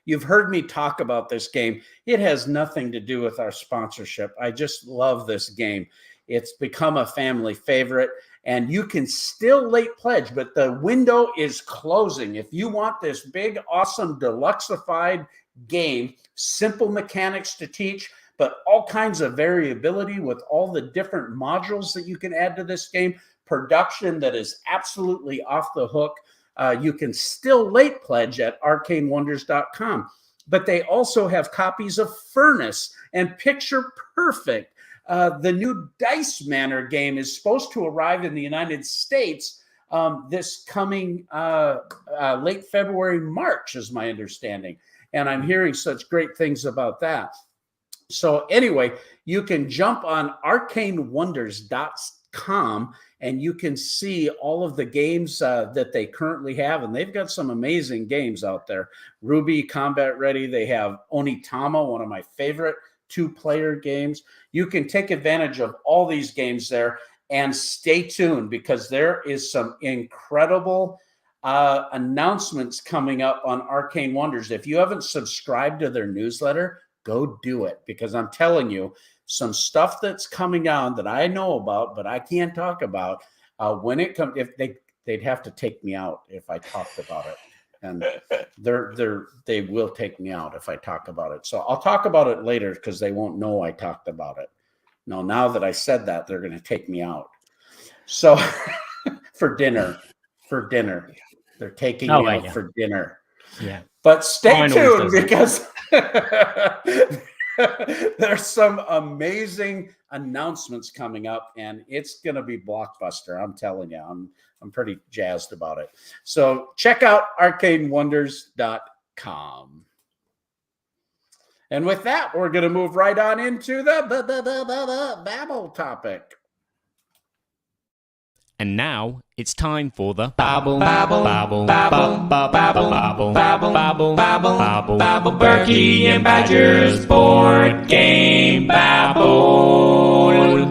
you've heard me talk about this game. It has nothing to do with our sponsorship. I just love this game. It's become a family favorite, and you can still late pledge, but the window is closing. If you want this big, awesome, deluxeified game, simple mechanics to teach, but all kinds of variability with all the different modules that you can add to this game, production that is absolutely off the hook, you can still late pledge at arcanewonders.com. But they also have copies of Furnace and Picture Perfect. The new Dice Manor game is supposed to arrive in the United States this coming late February, March, is my understanding. And I'm hearing such great things about that. So anyway, you can jump on arcanewonders.com and you can see all of the games that they currently have. And they've got some amazing games out there. Ruby Combat Ready. They have Onitama, one of my favorite 2-player games. You can take advantage of all these games there, and stay tuned because there is some incredible announcements coming up on Arcane Wonders. If you haven't subscribed to their newsletter, go do it, because I'm telling you, some stuff that's coming out that I know about, but I can't talk about when it comes. If they'd have to take me out if I talked about it, and they will take me out if I talk about it. So I'll talk about it later because they won't know I talked about it. No, now that I said that, they're going to take me out. So for dinner. They're taking me out for dinner. Yeah. But stay tuned because there's some amazing announcements coming up, and it's going to be blockbuster. I'm telling you, I'm pretty jazzed about it. So check out arcanewonders.com. And with that, we're going to move right on into the Babble topic. And now it's time for the Babble, Babble, Babble, Babble, Babble, Babble, Babble, Babble, Babble, Babble, Babble, Berkey and Badger's board game Babble.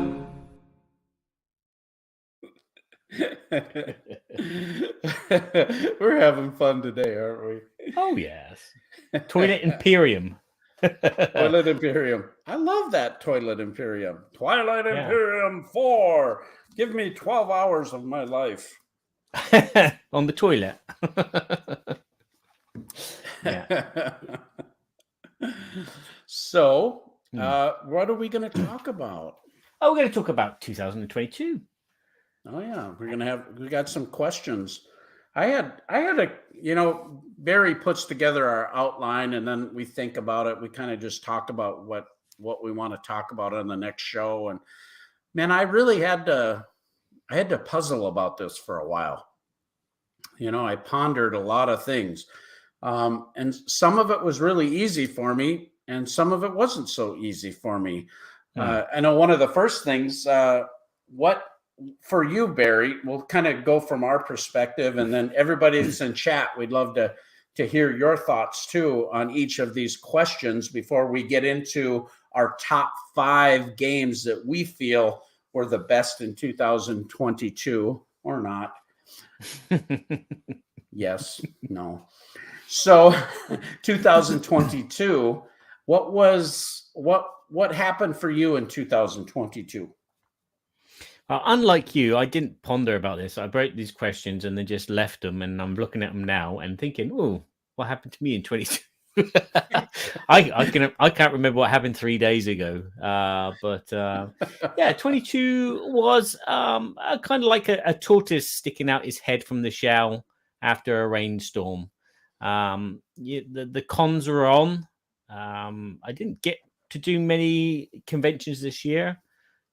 We're having fun today, aren't we? Oh, yes. Toilet Imperium. Toilet Imperium. I love that Toilet Imperium. Twilight Yeah. Imperium 4. Give me 12 hours of my life. On the toilet. Yeah. So, what are we going to talk about? Oh, we're going to talk about 2022. Oh yeah, we got some questions. I had a, Barry puts together our outline and then we think about it. We kind of just talk about what we want to talk about on the next show. And man, I really had to puzzle about this for a while. I pondered a lot of things. And some of it was really easy for me, and some of it wasn't so easy for me. I know one of the first things, what for you, Barry, we'll kind of go from our perspective, and then everybody that's in chat, we'd love to hear your thoughts too on each of these questions before we get into our top 5 games that we feel were the best in 2022 or not. Yes, no. So 2022, what happened for you in 2022? Unlike you, I didn't ponder about this. I wrote these questions and then just left them, and I'm looking at them now and thinking, "Oh, what happened to me in 22?" I can't remember what happened 3 days ago. Yeah, 22 was kind of like a tortoise sticking out his head from the shell after a rainstorm. The cons are on. I didn't get to do many conventions this year.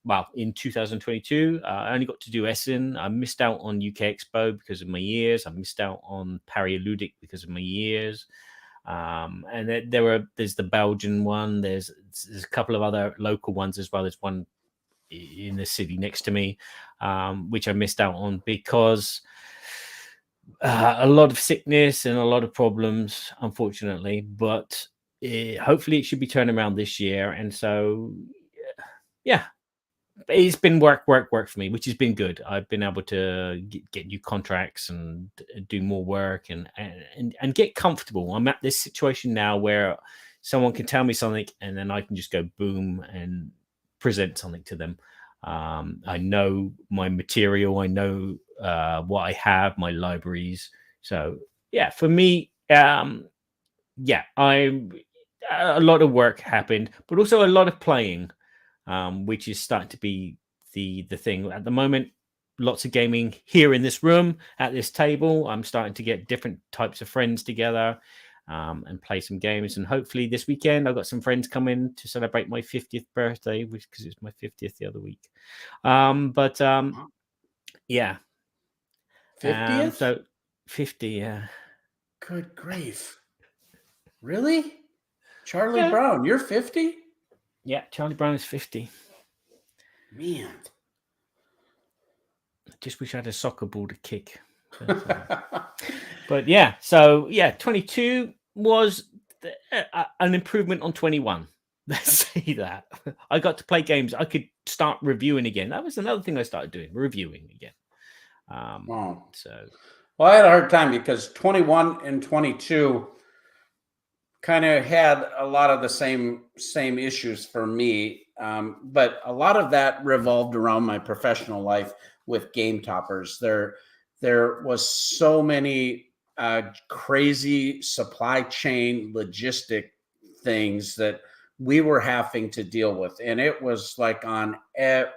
Well, in 2022, I only got to do Essen. I missed out on UK Expo because of my years. I missed out on Paris Ludic because of my years. And there's the Belgian one. There's a couple of other local ones as well. There's one in the city next to me, which I missed out on because a lot of sickness and a lot of problems, unfortunately. But hopefully it should be turning around this year. And so, yeah. It's been work for me, which has been good. I've been able to get new contracts and do more work and get comfortable. I'm at this situation now where someone can tell me something and then I can just go boom and present something to them. I know my material. I know what I have, my libraries. So yeah, for me, a lot of work happened, but also a lot of playing. Which is starting to be the thing at the moment. Lots of gaming here in this room at this table. I'm starting to get different types of friends together and play some games. And hopefully this weekend I've got some friends coming to celebrate my 50th birthday, because it's my 50th the other week. Yeah. 50th? So 50, yeah. Good grief. Really? Charlie Brown, you're 50? Yeah, Charlie Brown is 50. Man. I just wish I had a soccer ball to kick. But yeah, so yeah, 22 was an improvement on 21. Let's say that. I got to play games. I could start reviewing again. That was another thing I started doing, reviewing again. Wow. So, well, I had a hard time because 21 and 22 kind of had a lot of the same issues for me, but a lot of that revolved around my professional life with Game Toppers. There was so many crazy supply chain logistic things that we were having to deal with, and it was like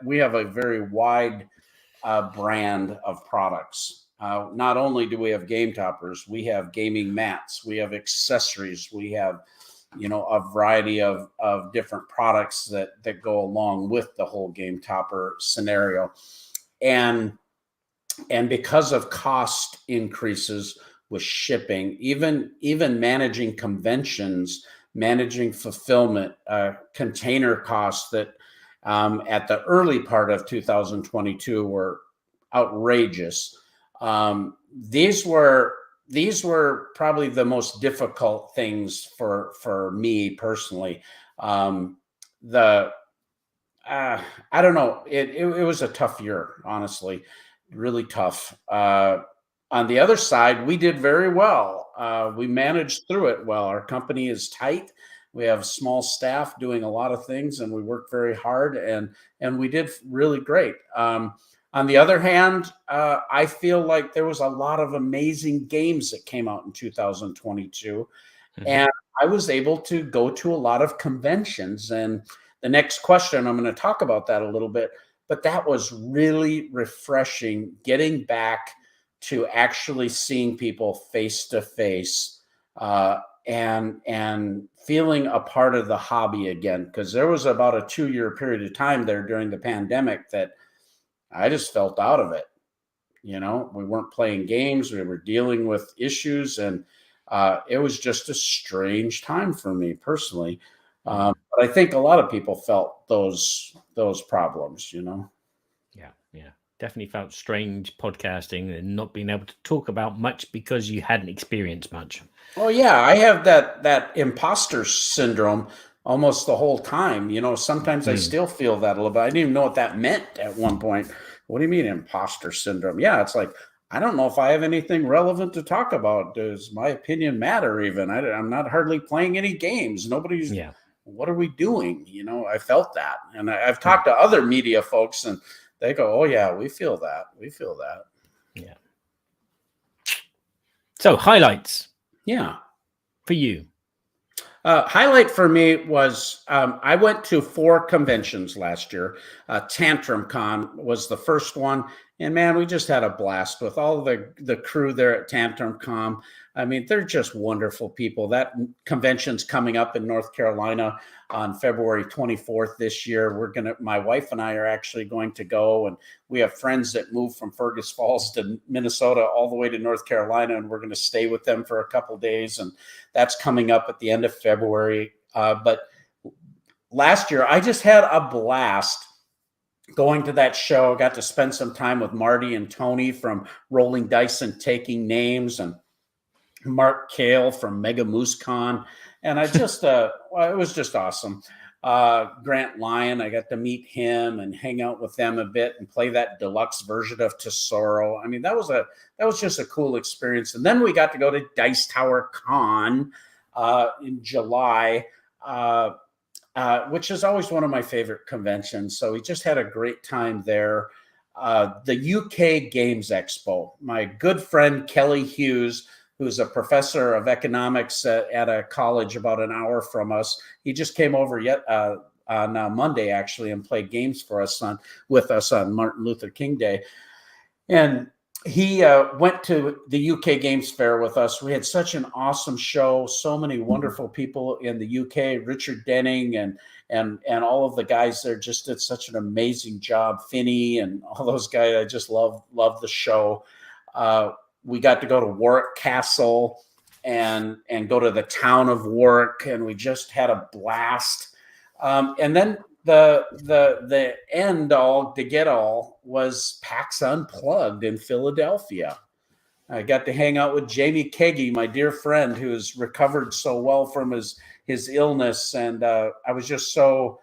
we have a very wide brand of products. Not only do we have Game Toppers, we have gaming mats, we have accessories, we have, a variety of different products that go along with the whole Game Topper scenario. And because of cost increases with shipping, even managing conventions, managing fulfillment, container costs that at the early part of 2022 were outrageous. These were probably the most difficult things for me personally. I don't know. It was a tough year, honestly, really tough. on the other side, we did very well. We managed through it well. Our company is tight. We have small staff doing a lot of things, and we work very hard, and we did really great. On the other hand, I feel like there was a lot of amazing games that came out in 2022, and I was able to go to a lot of conventions. And the next question, I'm going to talk about that a little bit, but that was really refreshing, getting back to actually seeing people face to face, and feeling a part of the hobby again. Because there was about a 2-year period of time there during the pandemic that I just felt out of it. We weren't playing games. We were dealing with issues, and it was just a strange time for me personally. But I think a lot of people felt those problems. Yeah. Definitely felt strange podcasting and not being able to talk about much because you hadn't experienced much. Oh yeah, I have that imposter syndrome almost the whole time. Sometimes I still feel that a little bit. I didn't even know what that meant at one point. What do you mean imposter syndrome? Yeah, it's like, I don't know if I have anything relevant to talk about. Does my opinion matter even? I'm not hardly playing any games. Nobody's, what are we doing? I felt that. And I've talked to other media folks, and they go, oh yeah, we feel that. We feel that. Yeah. So highlights. Yeah. For you. Highlight for me was I went to 4 conventions last year. Tantrum Con was the first one. And man, we just had a blast with all the crew there at Tantrum Con. I mean, they're just wonderful people. That convention's coming up in North Carolina on February 24th this year. My wife and I are actually going to go, and we have friends that moved from Fergus Falls to Minnesota all the way to North Carolina, and we're going to stay with them for a couple days. And that's coming up at the end of February. But last year, I just had a blast going to that show. I got to spend some time with Marty and Tony from Rolling Dice and Taking Names, and Mark Kale from Mega Moose Con. And I just, it was just awesome. Grant Lyon, I got to meet him and hang out with them a bit and play that deluxe version of Tesoro. I mean, that was just a cool experience. And then we got to go to Dice Tower Con in July, which is always one of my favorite conventions. So we just had a great time there. The UK Games Expo, my good friend Kelly Hughes, who's a professor of economics at a college about an hour from us. He just came over on Monday, actually, and played games with us on Martin Luther King Day. And he went to the UK Games Fair with us. We had such an awesome show. So many wonderful people in the UK. Richard Denning and all of the guys there just did such an amazing job. Finney and all those guys. I just love the show. We got to go to Warwick Castle and go to the town of Warwick, and we just had a blast. And then the end all to get all was PAX Unplugged in Philadelphia. I got to hang out with Jamie Keggy, my dear friend, who's recovered so well from his illness, and I was just so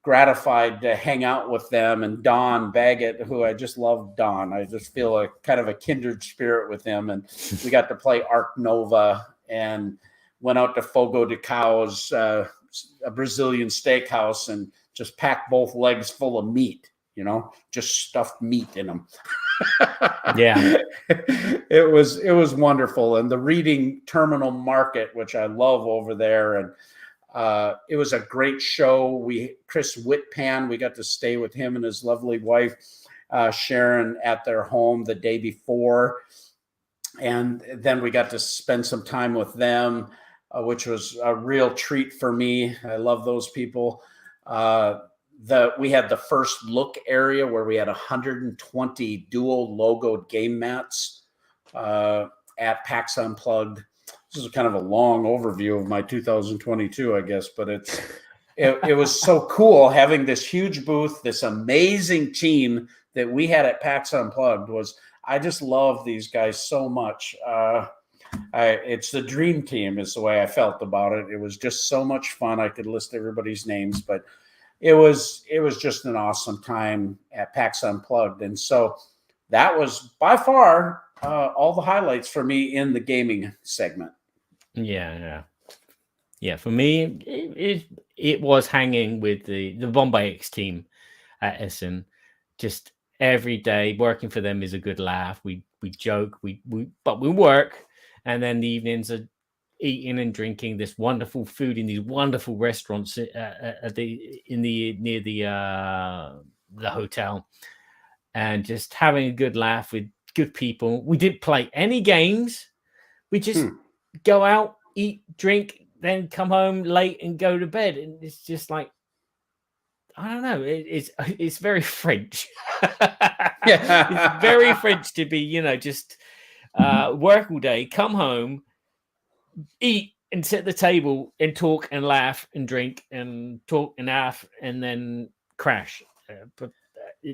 gratified to hang out with them. And Don Baggett, who I just love Don. I just feel a kind of a kindred spirit with him. And we got to play Arc Nova and went out to Fogo de Cao's, a Brazilian steakhouse, and just packed both legs full of meat, just stuffed meat in them. Yeah. It was wonderful. And the Reading Terminal Market, which I love over there. And it was a great show. Chris Whitpan, we got to stay with him and his lovely wife, Sharon, at their home the day before. And then we got to spend some time with them, which was a real treat for me. I love those people. We had the first look area where we had 120 dual logoed game mats at PAX Unplugged. This is kind of a long overview of my 2022, I guess, but it was so cool having this huge booth, this amazing team that we had at PAX Unplugged. I just love these guys so much. It's the dream team is the way I felt about it. It was just so much fun. I could list everybody's names, but it was just an awesome time at PAX Unplugged. And so that was by far all the highlights for me in the gaming segment. Yeah. For me, it was hanging with the Bombay X team at Essen. Just every day working for them is a good laugh. We joke, but we work, and then the evenings are eating and drinking this wonderful food in these wonderful restaurants near the hotel, and just having a good laugh with good people. We didn't play any games. We just go out, eat, drink, then come home late and go to bed. And it's just like, I don't know. It's very French. Yeah. It's very French to be, just work all day, come home, eat and sit at the table and talk and laugh and drink and talk and laugh and then crash. But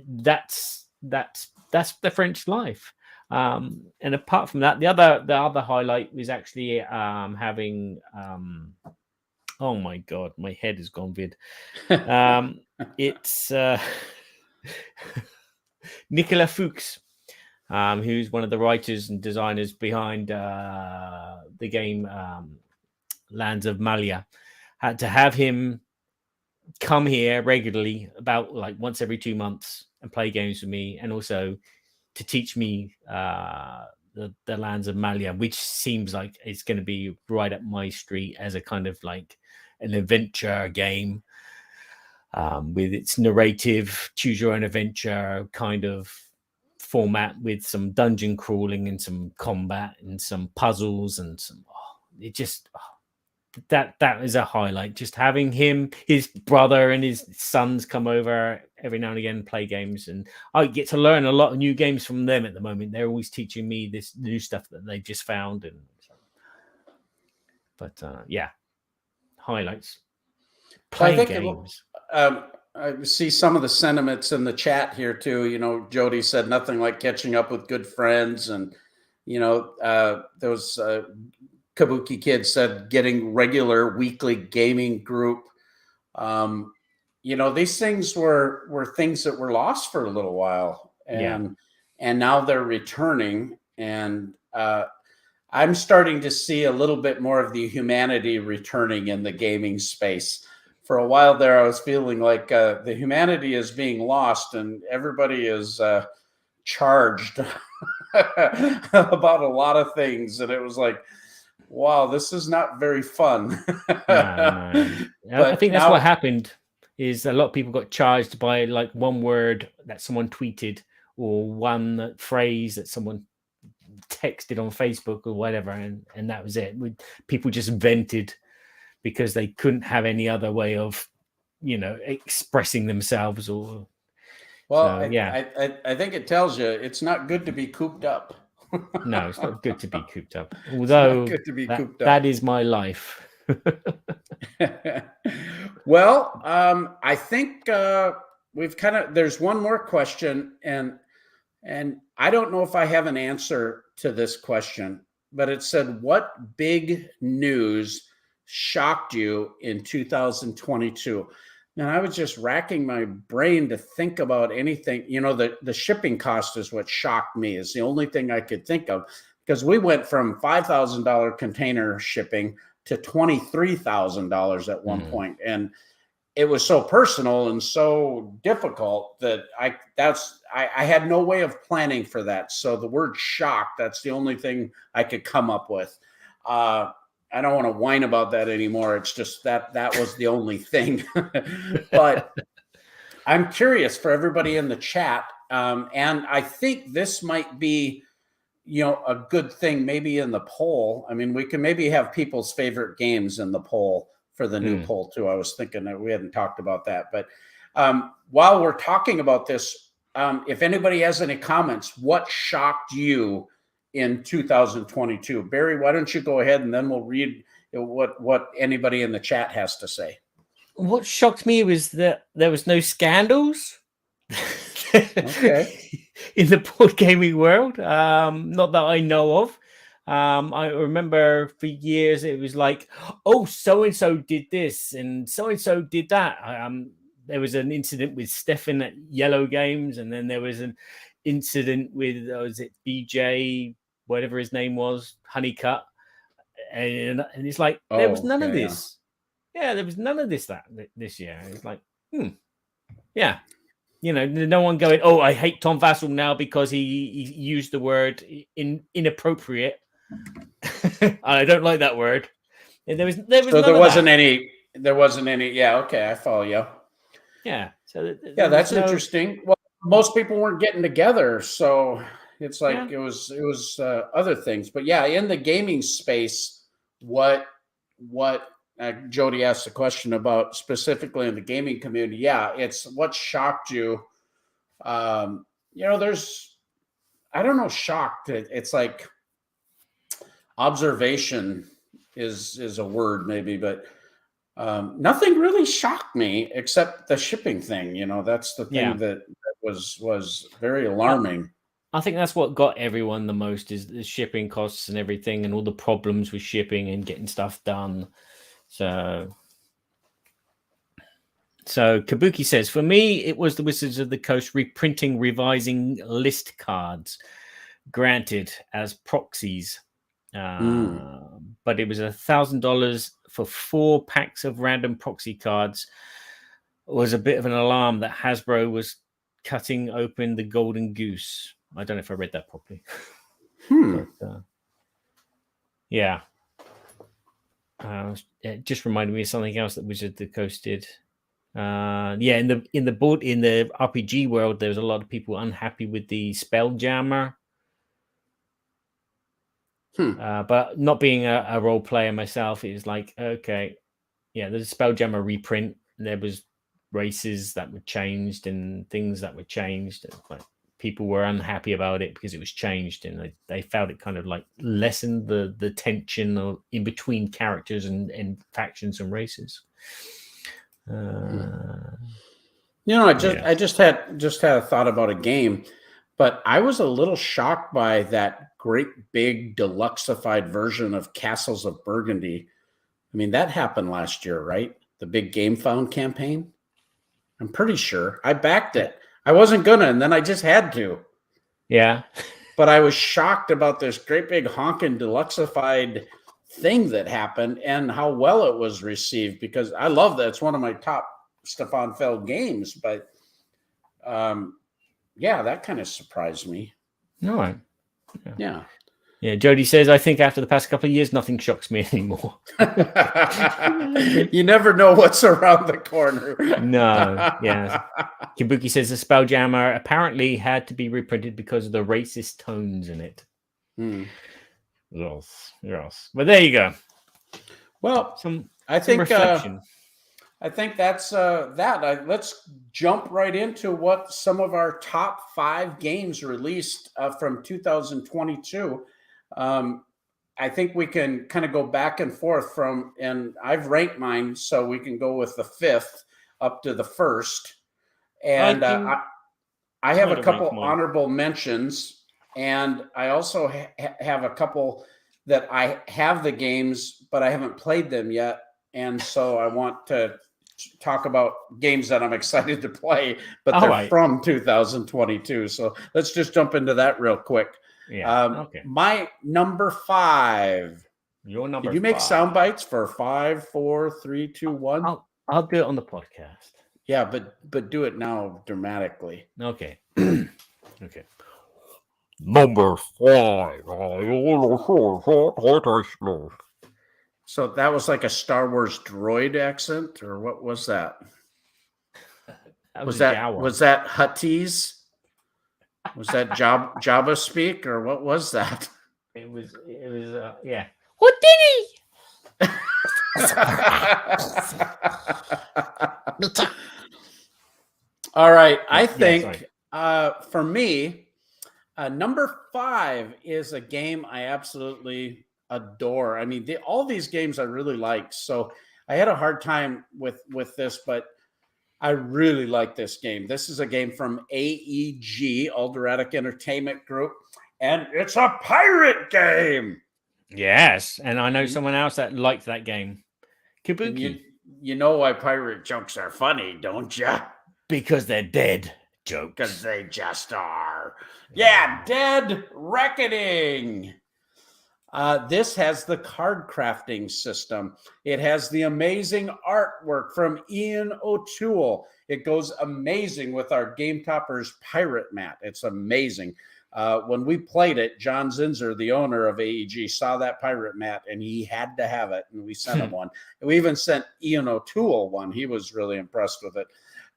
that's the French life. And apart from that, the other highlight was actually having oh my god, my head has gone vid. It's Nicolas Fuchs, who's one of the writers and designers behind the game Lands of Malia. Had to have him come here regularly, about like once every 2 months, and play games with me, and also to teach me the Lands of Malia, which seems like it's going to be right up my street as a kind of like an adventure game with its narrative, choose your own adventure kind of format, with some dungeon crawling and some combat and some puzzles and some. That is a highlight. Just having him, his brother, and his sons come over every now and again and play games, and I get to learn a lot of new games from them at the moment. They're always teaching me this new stuff that they just found, and yeah, highlights. Playing games. I see some of the sentiments in the chat here too. Jody said nothing like catching up with good friends, and those. Kabuki Kid said getting regular weekly gaming group. These things were things that were lost for a little while, and now they're returning. And I'm starting to see a little bit more of the humanity returning in the gaming space. For a while there, I was feeling like the humanity is being lost, and everybody is charged about a lot of things, and it was like, wow, this is not very fun. No. I think that's what happened. Is a lot of people got charged by like one word that someone tweeted or one phrase that someone texted on Facebook or whatever, and that was it. People just vented because they couldn't have any other way of, expressing themselves. Or I think it tells you it's not good to be cooped up. No, it's not good to be cooped up. Although that is my life. Well, I think we've there's one more question, and I don't know if I have an answer to this question, but it said, what big news shocked you in 2022? And I was just racking my brain to think about anything. The shipping cost is what shocked me. Is the only thing I could think of, because we went from $5,000 container shipping to $23,000 at one point, and it was so personal and so difficult that I had no way of planning for that. So the word shock, that's the only thing I could come up with. I don't want to whine about that anymore. It's just that was the only thing. But I'm curious for everybody in the chat. And I think this might be, a good thing maybe in the poll. I mean, we can maybe have people's favorite games in the poll for the new poll too. I was thinking that we hadn't talked about that. But while we're talking about this, if anybody has any comments, what shocked you in 2022? Barry, why don't you go ahead, and then we'll read what anybody in the chat has to say. What shocked me was that there was no scandals. Okay. In the board gaming world, not that I know of. I remember for years it was like, oh, so and so did this and so did that. There was an incident with Stefan at Yellow Games, and then there was incident with was it BJ, whatever his name was, Honeycutt, and it's like there was none of this. Yeah, there was none of this this year. It's like, yeah, no one going, oh, I hate Tom Vassell now because he used the word inappropriate. I don't like that word. And there was so there wasn't any. There wasn't any. Yeah, okay, I follow you. Yeah. So that's interesting. Well, most people weren't getting together, so it's like it was other things. But yeah, in the gaming space, what Jody asked a question about specifically in the gaming community. Yeah, it's what shocked you. There's, I don't know, shocked. It's like observation is a word maybe, but nothing really shocked me except the shipping thing. That's the thing that was very alarming. I think that's what got everyone the most is the shipping costs and everything and all the problems with shipping and getting stuff done. So Kabuki says, for me, it was the Wizards of the Coast reprinting, revising list cards, granted as proxies. But it was $1,000 for 4 packs of random proxy cards. It was a bit of an alarm that Hasbro was cutting open the golden goose. I don't know if I read that properly. But, yeah. It just reminded me of something else that Wizard of the Coast did. In the RPG world, there was a lot of people unhappy with the Spelljammer. But not being a role player myself, it was like, okay, yeah, there's a Spelljammer reprint. There was races that were changed and things that were changed. Like people were unhappy about it because it was changed, and they felt it kind of like lessened the tension in between characters and factions and races. I just had a thought about a game, but I was a little shocked by that great big deluxeified version of Castles of Burgundy. I mean, that happened last year, right? The big Game Found campaign. I'm pretty sure I backed it. I wasn't gonna, and then I just had to. Yeah. But I was shocked about this great big honking deluxeified thing that happened and how well it was received, because I love that. It's one of my top Stefan Feld games, but that kind of surprised me. All right. Yeah. Yeah, Jody says, I think after the past couple of years, nothing shocks me anymore. You never know what's around the corner. No, yeah. Kibuki says the Spelljammer apparently had to be reprinted because of the racist tones in it. Yes. But there you go. Well, I think reflection. I think that's that. Let's jump right into what some of our top 5 games released from 2022. I think we can kind of go back and forth and I've ranked mine, so we can go with the 5th up to the 1st. And I have a couple honorable mentions, and I also have a couple that I have the games, but I haven't played them yet. And so I want to talk about games that I'm excited to play, but they're from 2022. So let's just jump into that real quick. Yeah. Okay. My number 5. Your number. Did you make sound bites for 5, 4, 3, 2, 1? I'll do it on the podcast. Yeah, but do it now dramatically. Okay. Okay. Number 5. So that was like a Star Wars droid accent, or what was that? Was that Huttese? Was that Jabba speak, or what was that? It was yeah. Houdini. All right, I think for me, number 5 is a game I absolutely adore. I mean, all these games I really like. So I had a hard time with this, but I really like this game. This is a game from AEG, Alderatic Entertainment Group, and it's a pirate game. Yes, and I know someone else that liked that game. Kabuki. You know why pirate jokes are funny, don't you? Because they're dead. Jokes. Because they just are. Yeah, Dead Reckoning. This has the card crafting system. It has the amazing artwork from Ian O'Toole. It goes amazing with our Game Toppers pirate mat. It's amazing. When we played it, John Zinzer, the owner of AEG, saw that pirate mat and he had to have it, and we sent him one. And we even sent Ian O'Toole one. He was really impressed with it.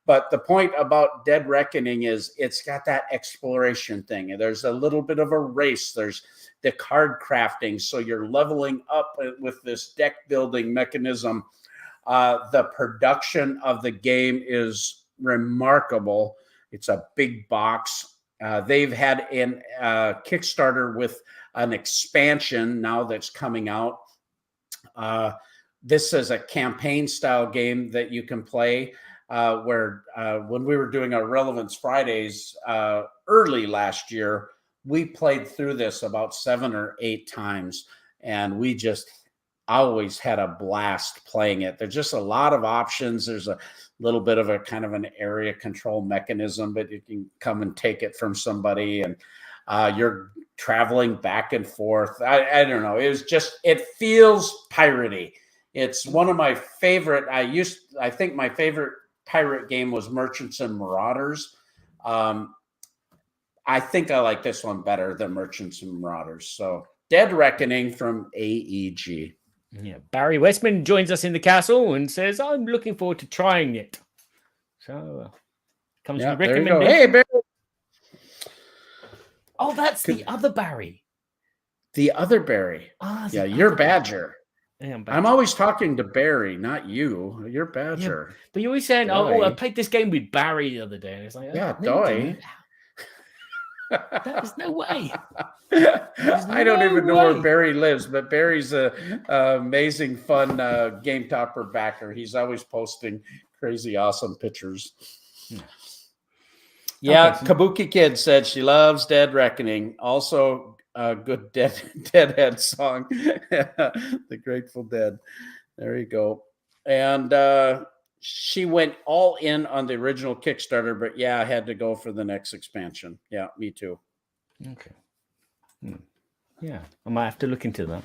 But the point about Dead Reckoning is it's got that exploration thing. There's a little bit of a race. There's the card crafting. So you're leveling up with this deck building mechanism. The production of the game is remarkable. It's a big box. They've had a Kickstarter with an expansion now that's coming out. This is a campaign style game that you can play. Where when we were doing our Relevance Fridays early last year, we played through this about 7 or 8 times, and we just always had a blast playing it. There's just a lot of options. There's a little bit of a kind of an area control mechanism, but you can come and take it from somebody, and you're traveling back and forth. I don't know. It feels piratey. It's one of my favorite. I think my favorite pirate game was Merchants and Marauders. I think I like this one better than Merchants and Marauders. So Dead Reckoning from AEG. Yeah, Barry Westman joins us in the castle and says, I'm looking forward to trying it. So comes with There you go. recommendation. Hey, Barry. Oh, that's the other Barry. The other Barry. Yeah, you're Badger. Yeah, I'm always talking to Barry, not you. You're Badger. Yeah, but you're always saying, oh, I played this game with Barry the other day. And it's like, Doy. There's no way. I don't even know where Barry lives, but Barry's a amazing, fun Game Topper backer. He's always posting crazy, awesome pictures. Yeah, Okay, Kabuki Kid said she loves Dead Reckoning. Also, a good Deadhead song, The Grateful Dead. There you go. And she went all in on the original Kickstarter, but yeah, I had to go for the next expansion. Yeah, me too. Okay. Yeah, I might have to look into that.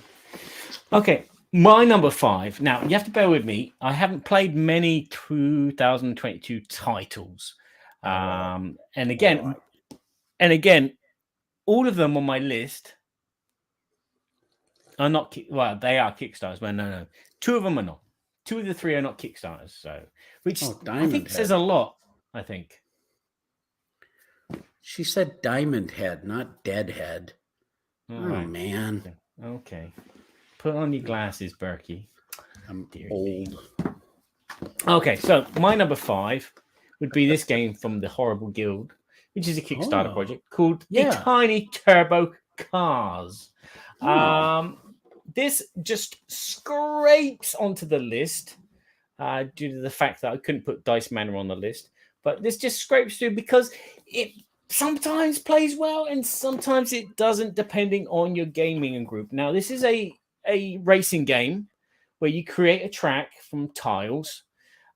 Okay, my number 5. Now, you have to bear with me. I haven't played many 2022 titles. And again, all of them on my list are not, they are Kickstarters. Well, no. 2 of them are not. 2 of the 3 are not Kickstarters. So, which I think says a lot, I think. She said Diamond Head, not Deadhead. All oh, right. Man. Okay. Put on your glasses, Berkey. I'm old. Okay, so my number 5 would be this game from the Horrible Guild, which is a Kickstarter project called The Tiny Turbo Cars. This just scrapes onto the list due to the fact that I couldn't put Dice Manor on the list. But this just scrapes through because it sometimes plays well and sometimes it doesn't, depending on your gaming group. Now, this is a racing game where you create a track from tiles.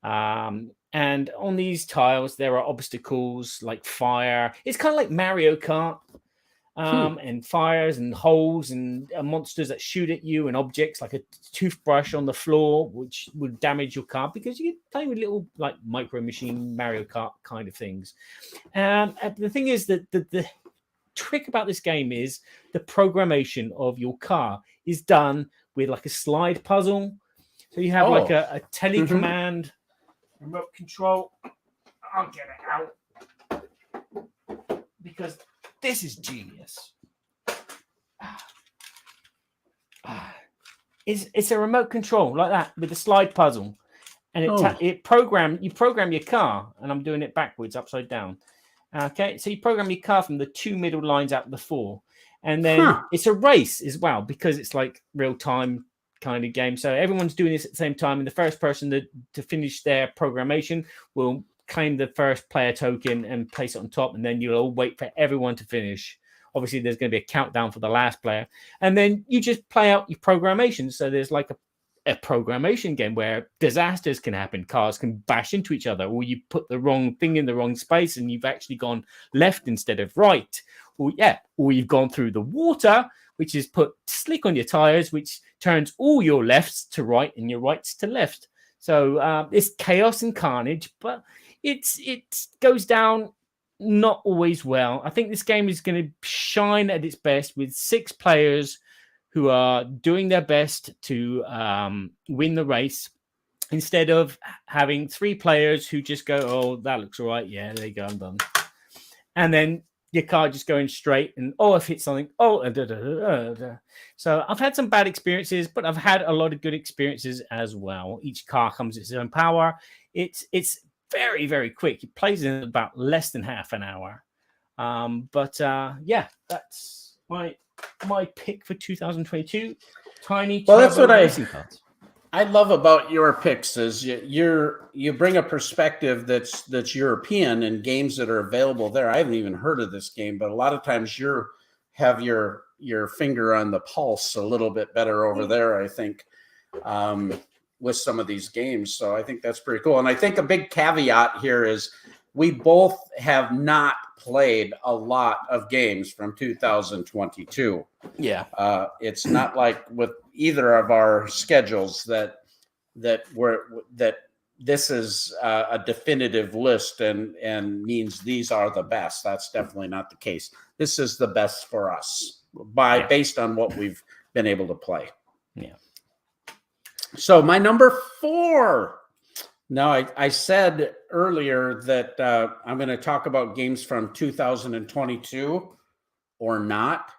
And on these tiles, there are obstacles like fire. It's kind of like Mario Kart. And fires and holes and monsters that shoot at you and objects like a toothbrush on the floor, which would damage your car because you play with little like micro machine Mario Kart kind of things. The thing is that the trick about this game is the programmation of your car is done with like a slide puzzle. So you have like a telecommand remote control. I'll get it out because this is genius. It's a remote control like that with a slide puzzle, and you program your car, and I'm doing it backwards, upside down. Okay, so you program your car from the 2 middle lines out the 4, and then it's a race as well because it's like real time kind of game. So everyone's doing this at the same time, and the first person to finish their programmation will claim the first player token and place it on top, and then you'll all wait for everyone to finish. Obviously, there's going to be a countdown for the last player, and then you just play out your programmation. So there's like a programmation game where disasters can happen. Cars can bash into each other, or you put the wrong thing in the wrong space and you've actually gone left instead of right. Or you've gone through the water, which is put slick on your tires, which turns all your lefts to right and your rights to left. So it's chaos and carnage, but it goes down not always well. I think this game is going to shine at its best with 6 players who are doing their best to win the race, instead of having 3 players who just go, oh, that looks all right. Yeah, there you go, I'm done. And then your car just going straight and, oh, I've hit something. Oh, So I've had some bad experiences, but I've had a lot of good experiences as well. Each car comes with its own power. It's very, very quick. It plays in about less than half an hour. Yeah, that's my pick for 2022. Tiny that's what racing cards. I love about your picks is you bring a perspective that's European and games that are available there. I haven't even heard of this game, but a lot of times you have your finger on the pulse a little bit better over there, I think, with some of these games. So I think that's pretty cool. And I think a big caveat here is we both have not played a lot of games from 2022. Yeah. It's not like with either of our schedules that this is a definitive list and means these are the best. That's definitely not the case. This is the best for us based on what we've been able to play. Yeah. So my number 4. Now, I said earlier that I'm going to talk about games from 2022 or not.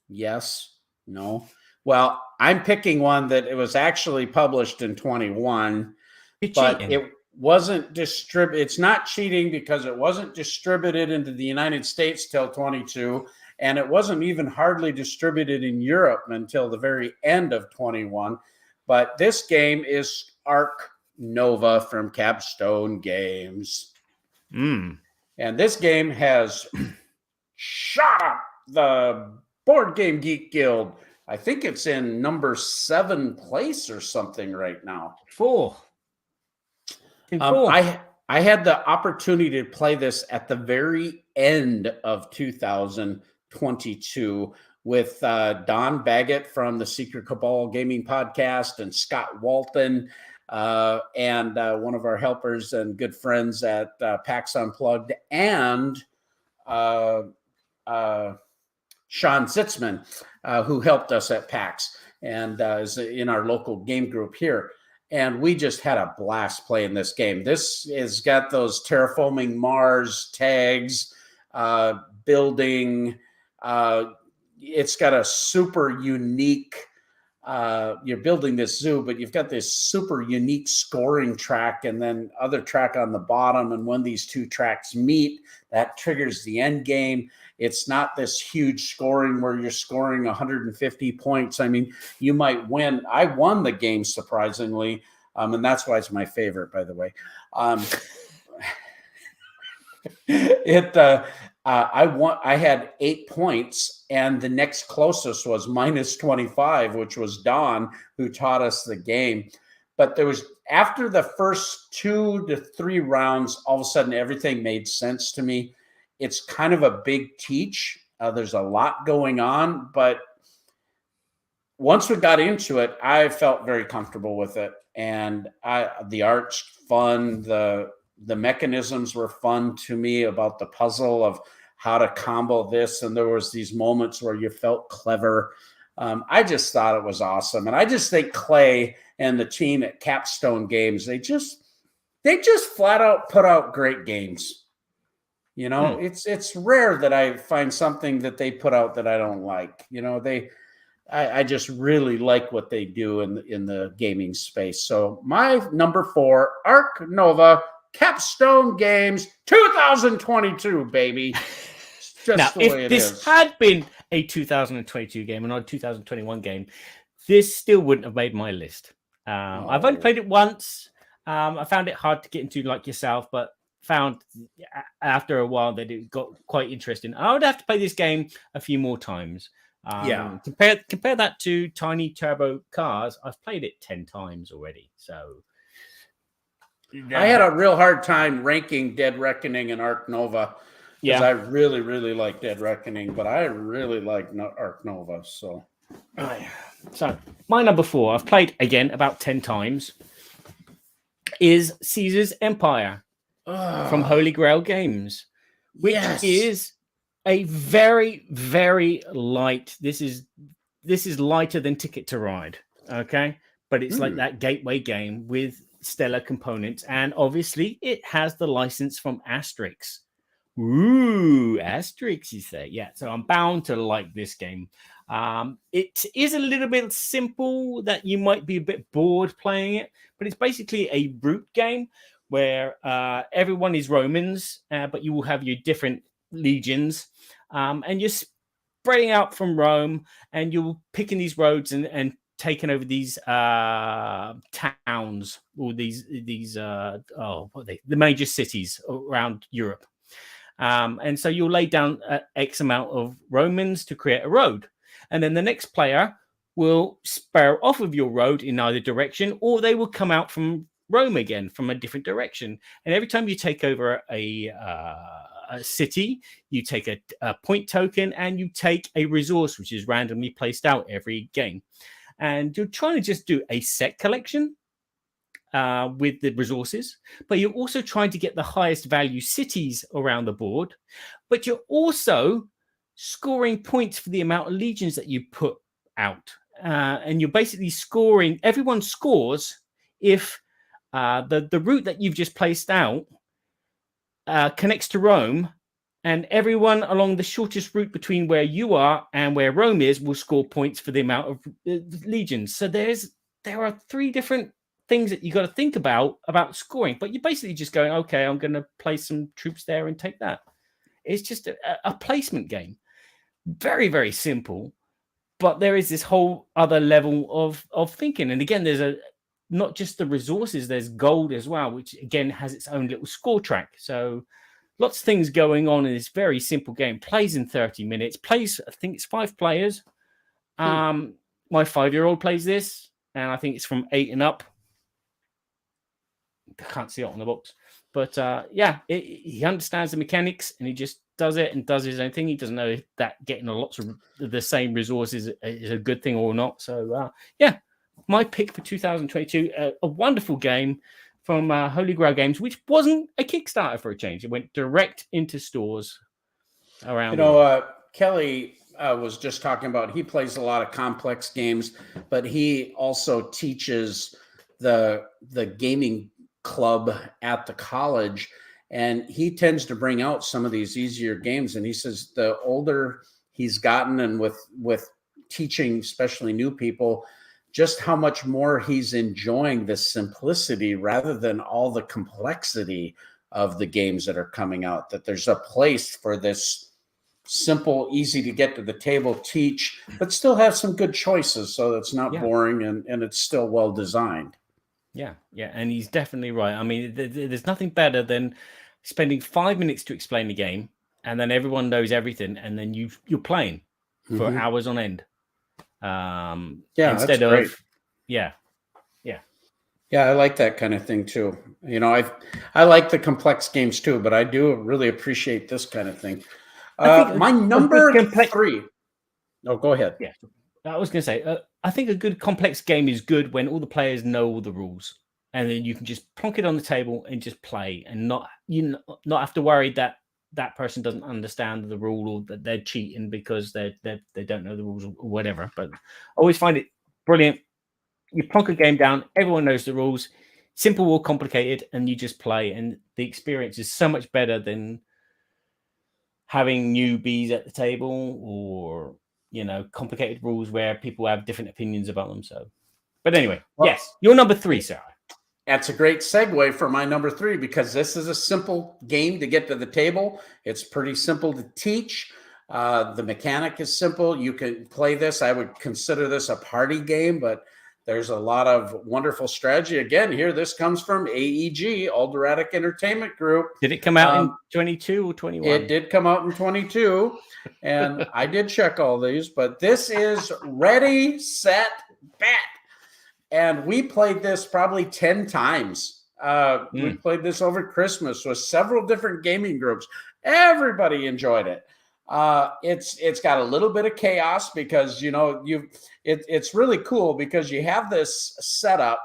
Yes, no. Well, I'm picking one that it was actually published in 21, but it wasn't distributed. It's not cheating because it wasn't distributed into the United States till 22, and it wasn't even hardly distributed in Europe until the very end of 21. But this game is Arc Nova from Capstone Games. And this game has shot up the Board Game Geek Guild. I think it's in number 7 place or something right now. 4. I had the opportunity to play this at the very end of 2022 with Don Baggett from the Secret Cabal Gaming Podcast and Scott Walton and one of our helpers and good friends at PAX Unplugged and Sean Sitzman, who helped us at PAX and is in our local game group here. And we just had a blast playing this game. This has got those terraforming Mars tags, building. It's got a super unique, you're building this zoo, but you've got this super unique scoring track and then other track on the bottom. And when these 2 tracks meet, that triggers the end game. It's not this huge scoring where you're scoring 150 points. I mean, you might win. I won the game, surprisingly. And that's why it's my favorite, by the way. I had 8 points, and the next closest was minus 25, which was Don, who taught us the game. But there was, after the first 2 to 3 rounds, all of a sudden everything made sense to me. It's kind of a big teach. There's a lot going on, but once we got into it, I felt very comfortable with it. And the art's fun. The mechanisms were fun to me about the puzzle of how to combo this. And there was these moments where you felt clever. I just thought it was awesome. And I just think Clay and the team at Capstone Games, they just flat out put out great games. You know, it's rare that I find something that they put out that I don't like. You know, I just really like what they do in the gaming space. So my number 4, Arc Nova, Capstone Games, 2022, baby. Just now, the way if it this is. had been a 2022 game and not a 2021 game, this still wouldn't have made my list. I've only played it once. I found it hard to get into, like yourself, but found after a while that it got quite interesting. I would have to play this game a few more times. Yeah. Compare that to Tiny Turbo Cars. I've played it 10 times already. So I had a real hard time ranking Dead Reckoning and Arc Nova because I really, really like Dead Reckoning, but I really like Arc Nova. So my number 4, I've played again about 10 times, is Caesar's Empire from Holy Grail Games, which is a very, very light. This is lighter than Ticket to Ride, okay? But it's like that gateway game with stellar components, and obviously it has the license from Asterix. Ooh, Asterix, you say? Yeah, so I'm bound to like this game. It is a little bit simple that you might be a bit bored playing it, but it's basically a route game where everyone is Romans, but you will have your different legions, and you're spreading out from Rome, and you're picking these roads and taking over these towns, or these what are they? The major cities around Europe. And so you'll lay down X amount of Romans to create a road. And then the next player will spare off of your road in either direction, or they will come out from Rome again from a different direction. And every time you take over a city, you take a point token, and you take a resource, which is randomly placed out every game. And you're trying to just do a set collection with the resources, but you're also trying to get the highest value cities around the board, but you're also scoring points for the amount of legions that you put out. And you're basically scoring, everyone scores if the route that you've just placed out connects to Rome, and everyone along the shortest route between where you are and where Rome is will score points for the amount of legions. So there are 3 different things that you got to think about scoring, but you're basically just going, okay, I'm going to place some troops there and take that. It's just a placement game. Very, very simple, but there is this whole other level of thinking. And again, there's not just the resources, there's gold as well, which again has its own little score track. So lots of things going on in this very simple game. Plays in 30 minutes. Plays, I think it's 5 players. My 5-year-old plays this, and I think it's from 8 and up. I can't see it on the box, but he understands the mechanics, and he just does it and does his own thing. He doesn't know if that getting lots of the same resources is a good thing or not. So my pick for 2022, a wonderful game from Holy Grail Games, which wasn't a Kickstarter for a change. It went direct into stores around. Kelly was just talking about, he plays a lot of complex games, but he also teaches the gaming club at the college, and he tends to bring out some of these easier games. And he says the older he's gotten, and with teaching especially new people, just how much more he's enjoying the simplicity rather than all the complexity of the games that are coming out, that there's a place for this simple, easy to get to the table teach, but still have some good choices, so it's not boring, and it's still well designed. Yeah, and he's definitely right. I mean, there's nothing better than spending 5 minutes to explain the game, and then everyone knows everything, and then you're playing for hours on end. Instead of I like that kind of thing too. I like the complex games too, but I do really appreciate this kind of thing. My number 3. Oh, go ahead. Yeah, I was going to say, I think a good complex game is good when all the players know all the rules, and then you can just plonk it on the table and just play, and not have to worry that person doesn't understand the rule, or that they're cheating because they don't know the rules or whatever. But I always find it brilliant. You plonk a game down, everyone knows the rules, simple or complicated, and you just play, and the experience is so much better than having newbies at the table, or complicated rules where people have different opinions about them. So, but anyway, yes, your number 3, Sarah. That's a great segue for my number 3, because this is a simple game to get to the table. It's pretty simple to teach. The mechanic is simple. You can play this. I would consider this a party game, but There's a lot of wonderful strategy. Again, here, this comes from AEG, Alderatic Entertainment Group. Did it come out in 22 or 21? It did come out in 22, and I did check all these, but this is Ready, Set, Bet. And we played this probably 10 times. We played this over Christmas with several different gaming groups. Everybody enjoyed it. It's got a little bit of chaos because, you know, it's really cool because you have this setup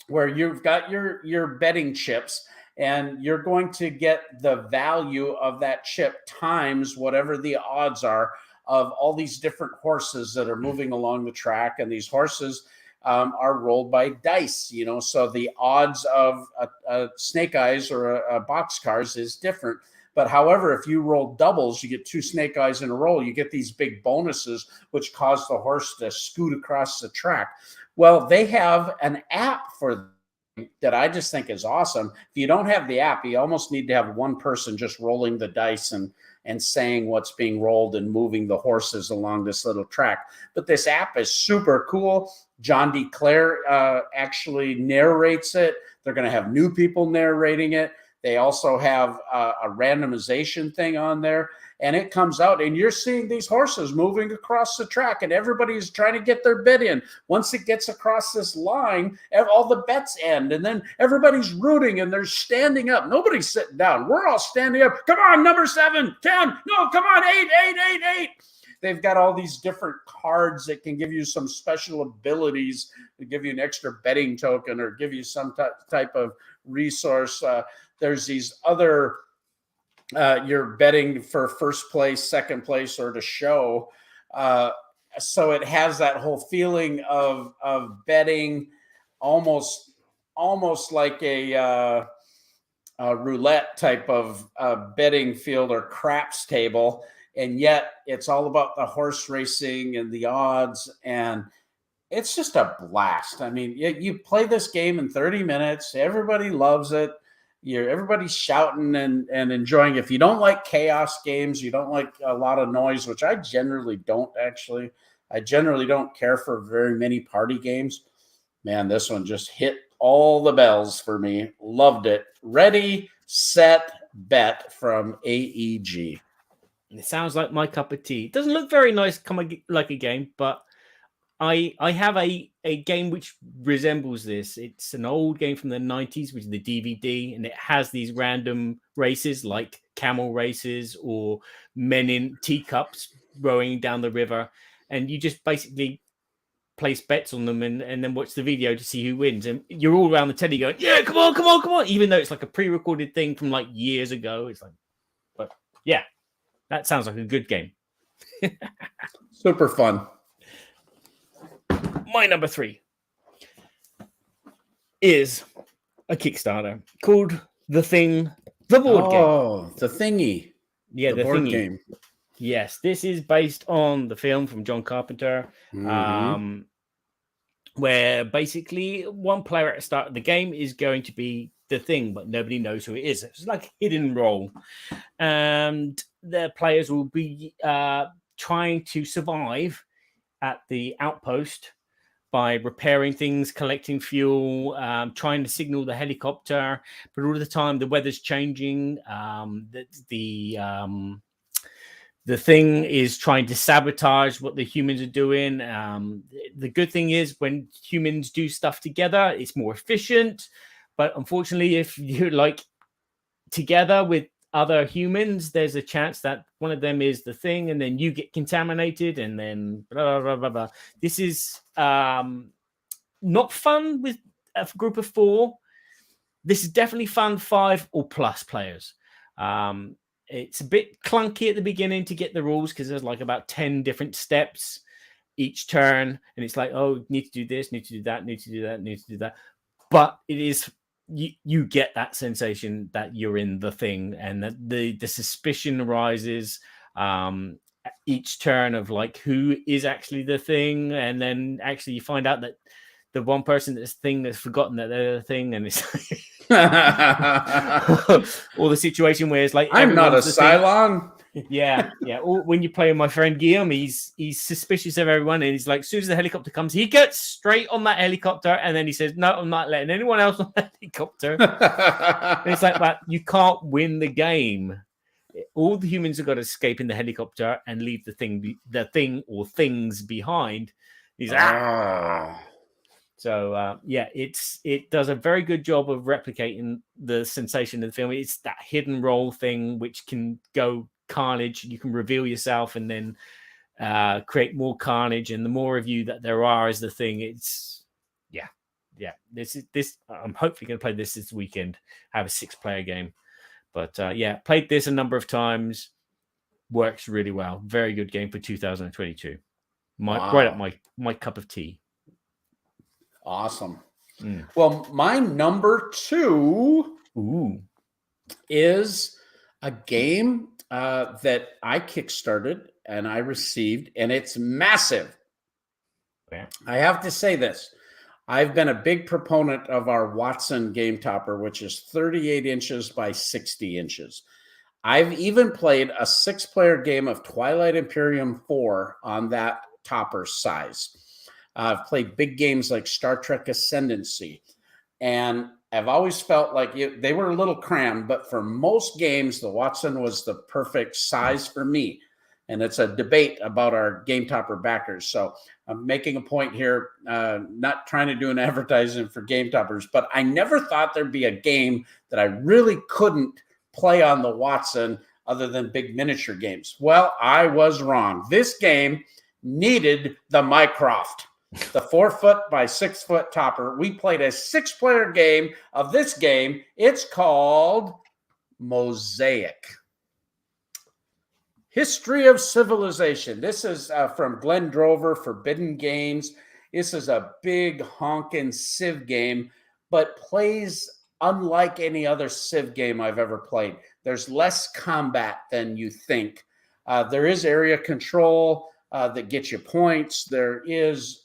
where you've got your betting chips, and you're going to get the value of that chip times whatever the odds are of all these different horses that are moving along the track. And these horses are rolled by dice, you know, so the odds of a snake eyes or a boxcars is different. But however, if you roll doubles, you get 2 snake eyes in a row, you get these big bonuses, which cause the horse to scoot across the track. Well, they have an app for that I just think is awesome. If you don't have the app, you almost need to have one person just rolling the dice and saying what's being rolled and moving the horses along this little track. But this app is super cool. John D. Clare actually narrates it. They're going to have new people narrating it. They also have a randomization thing on there, and it comes out, and you're seeing these horses moving across the track, and everybody's trying to get their bet in. Once it gets across this line, all the bets end, and then everybody's rooting, and they're standing up. Nobody's sitting down. We're all standing up. Come on, number 7, 10. No, come on, 8, 8, 8, 8. They've got all these different cards that can give you some special abilities, to give you an extra betting token or give you some type of resource. There's these other, you're betting for first place, second place, or to show. So it has that whole feeling of betting, almost like a roulette type of betting field or craps table. And yet it's all about the horse racing and the odds. And it's just a blast. I mean, you play this game in 30 minutes. Everybody loves it. Everybody's shouting and enjoying. If you don't like chaos games, you don't like a lot of noise, which I generally don't actually. I generally don't care for very many party games. Man, this one just hit all the bells for me. Loved it. Ready, Set, Bet from AEG. It sounds like my cup of tea. It doesn't look very nice, like a game, but I have a game which resembles this. It's an old game from the 90s, which is the DVD, and it has these random races like camel races or men in teacups rowing down the river. And you just basically place bets on them and then watch the video to see who wins. And you're all around the telly going, yeah, come on, come on, come on. Even though it's like a pre-recorded thing from like years ago. It's like, but yeah, that sounds like a good game. Super fun. My number 3 is a Kickstarter called The Thing, the board game. Oh, the thingy. Yeah, the board thingy. game. Yes, this is based on the film from John Carpenter, where basically one player at the start of the game is going to be the thing, but nobody knows who it is. It's like a hidden role. And the players will be trying to survive at the outpost by repairing things, collecting fuel, trying to signal the helicopter. But all the time, the weather's changing. The thing is trying to sabotage what the humans are doing. The good thing is when humans do stuff together, it's more efficient. But unfortunately, if you're like together with other humans, there's a chance that one of them is the thing, and then you get contaminated, and then blah, blah, blah, blah. This is not fun with a group of 4. This is definitely fun 5 or plus players. It's a bit clunky at the beginning to get the rules because there's like about 10 different steps each turn, and it's like, oh, need to do this, need to do that, need to do that, need to do that. But it is, you get that sensation that you're in the thing, and that the suspicion arises each turn of like who is actually the thing, and then actually you find out that the one person that's thing that's forgotten that they're the thing, and it's or the situation where it's like I'm not a Cylon. Yeah. Or when you play with my friend Guillaume, he's suspicious of everyone, and he's like, as soon as the helicopter comes, he gets straight on that helicopter, and then he says, "No, I'm not letting anyone else on that helicopter." And it's like that. You can't win the game. All the humans have got to escape in the helicopter and leave the thing or things behind. He's So it does a very good job of replicating the sensation of the film. It's that hidden role thing which can go carnage. You can reveal yourself and then create more carnage. And the more of you that there are as the thing, it's This I'm hopefully going to play this weekend. Have a 6-player game, but played this a number of times. Works really well. Very good game for 2022. Right up my cup of tea. Awesome. Well, my number 2 is a game that I kickstarted and I received, and it's massive. Yeah. I have to say this. I've been a big proponent of our Watson game topper, which is 38 inches by 60 inches. I've even played a 6-player game of Twilight Imperium 4 on that topper size. I've played big games like Star Trek Ascendancy, and I've always felt like they were a little crammed, but for most games, the Watson was the perfect size for me. And it's a debate about our game topper backers. So I'm making a point here, not trying to do an advertising for game toppers, but I never thought there'd be a game that I really couldn't play on the Watson other than big miniature games. Well, I was wrong. This game needed the Mycroft. The 4-foot by 6-foot topper. We played a 6-player game of this game. It's called Mosaic. History of Civilization. This is from Glenn Drover, Forbidden Games. This is a big honkin' Civ game, but plays unlike any other Civ game I've ever played. There's less combat than you think. There is area control that gets you points. There is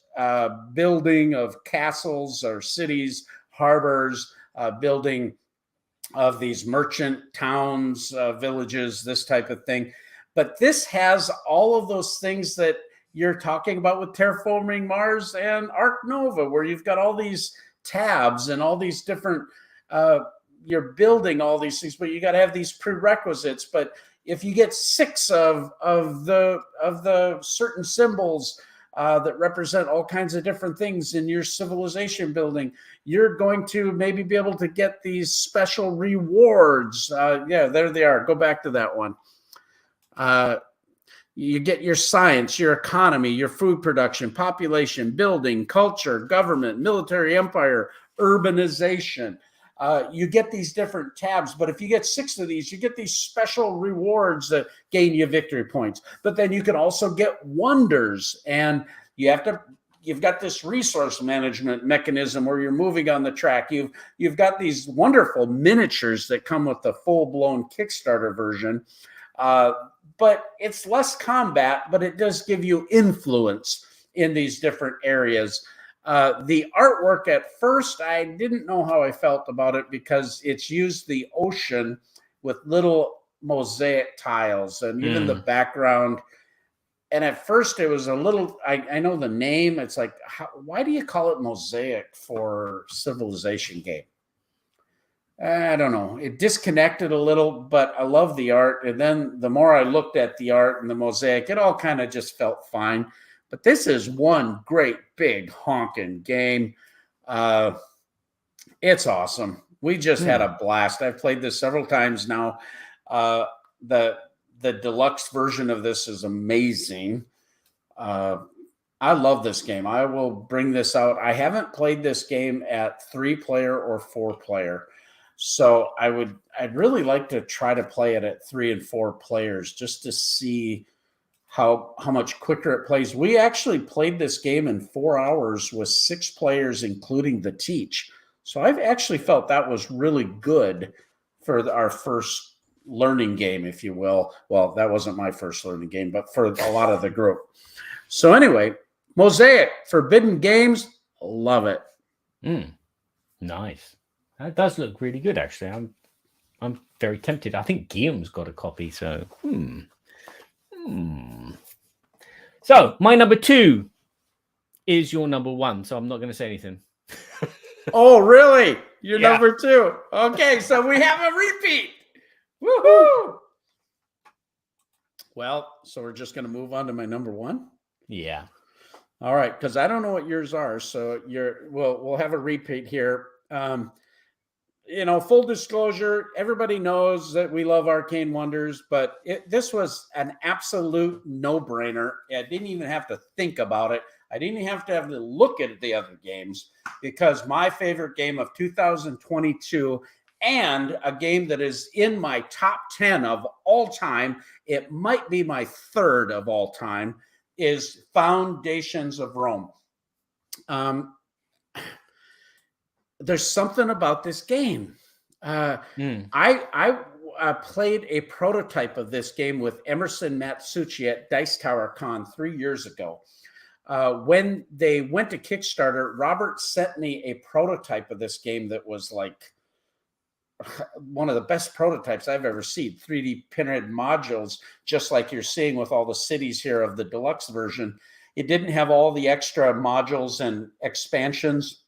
building of castles or cities, harbors, building of these merchant towns, villages, this type of thing. But this has all of those things that you're talking about with Terraforming Mars and Ark Nova, where you've got all these tabs and all these different, you're building all these things, but you got to have these prerequisites. But if you get 6 of the certain symbols that represent all kinds of different things in your civilization building, you're going to maybe be able to get these special rewards. There they are. Go back to that one. You get your science, your economy, your food production, population, building, culture, government, military empire, urbanization. You get these different tabs, but if you get 6 of these, you get these special rewards that gain you victory points. But then you can also get wonders, and you've got this resource management mechanism where you're moving on the track. You've got these wonderful miniatures that come with the full-blown Kickstarter version. But it's less combat, but it does give you influence in these different areas. The artwork at first, I didn't know how I felt about it because it's used the ocean with little mosaic tiles and even the background. And at first it was a little, I know the name, it's like, why do you call it Mosaic for Civilization game? I don't know. It disconnected a little, but I love the art. And then the more I looked at the art and the mosaic, it all kind of just felt fine. But this is one great big honking game. It's awesome. We just had a blast. I've played this several times now. The deluxe version of this is amazing. I love this game. I will bring this out. I haven't played this game at 3-player or 4-player. So I'd really like to try to play it at 3 and 4 players just to see how much quicker it plays. We actually played this game in 4 hours with 6 players, including the teach. So I've actually felt that was really good for our first learning game, if you will. Well, that wasn't my first learning game, but for a lot of the group. So anyway, Mosaic, Forbidden Games, love it. Nice. That does look really good, actually. I'm very tempted. I think Guillaume's got a copy, so So my number 2 is your number 1. So I'm not going to say anything. Oh, really? You're Yeah. number 2. Okay, so we have a repeat. Woohoo! Well, so we're just going to move on to my number 1. Yeah. All right, because I don't know what yours are, so we'll have a repeat here. Full disclosure, everybody knows that we love Arcane Wonders, but this was an absolute no-brainer. I didn't even have to think about it. I didn't even have to look at the other games, because my favorite game of 2022, and a game that is in my top 10 of all time, it might be my 3rd of all time, is Foundations of Rome. There's something about this game. I played a prototype of this game with Emerson Matsuchi at Dice Tower Con 3 years ago. When they went to Kickstarter, Robert sent me a prototype of this game that was like one of the best prototypes I've ever seen. 3D printed modules, just like you're seeing with all the cities here of the deluxe version. It didn't have all the extra modules and expansions,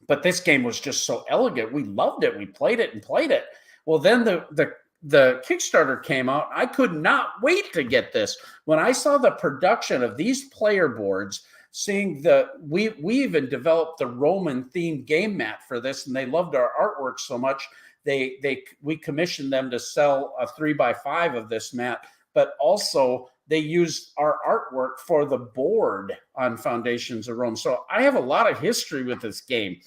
but this game was just so elegant. We loved it. We played it and played it. Well, then the Kickstarter came out. I could not wait to get this. When I saw the production of these player boards, seeing we even developed the Roman themed game mat for this, and they loved our artwork so much. We commissioned them to sell a 3x5 of this mat, but also they used our artwork for the board on Foundations of Rome. So I have a lot of history with this game,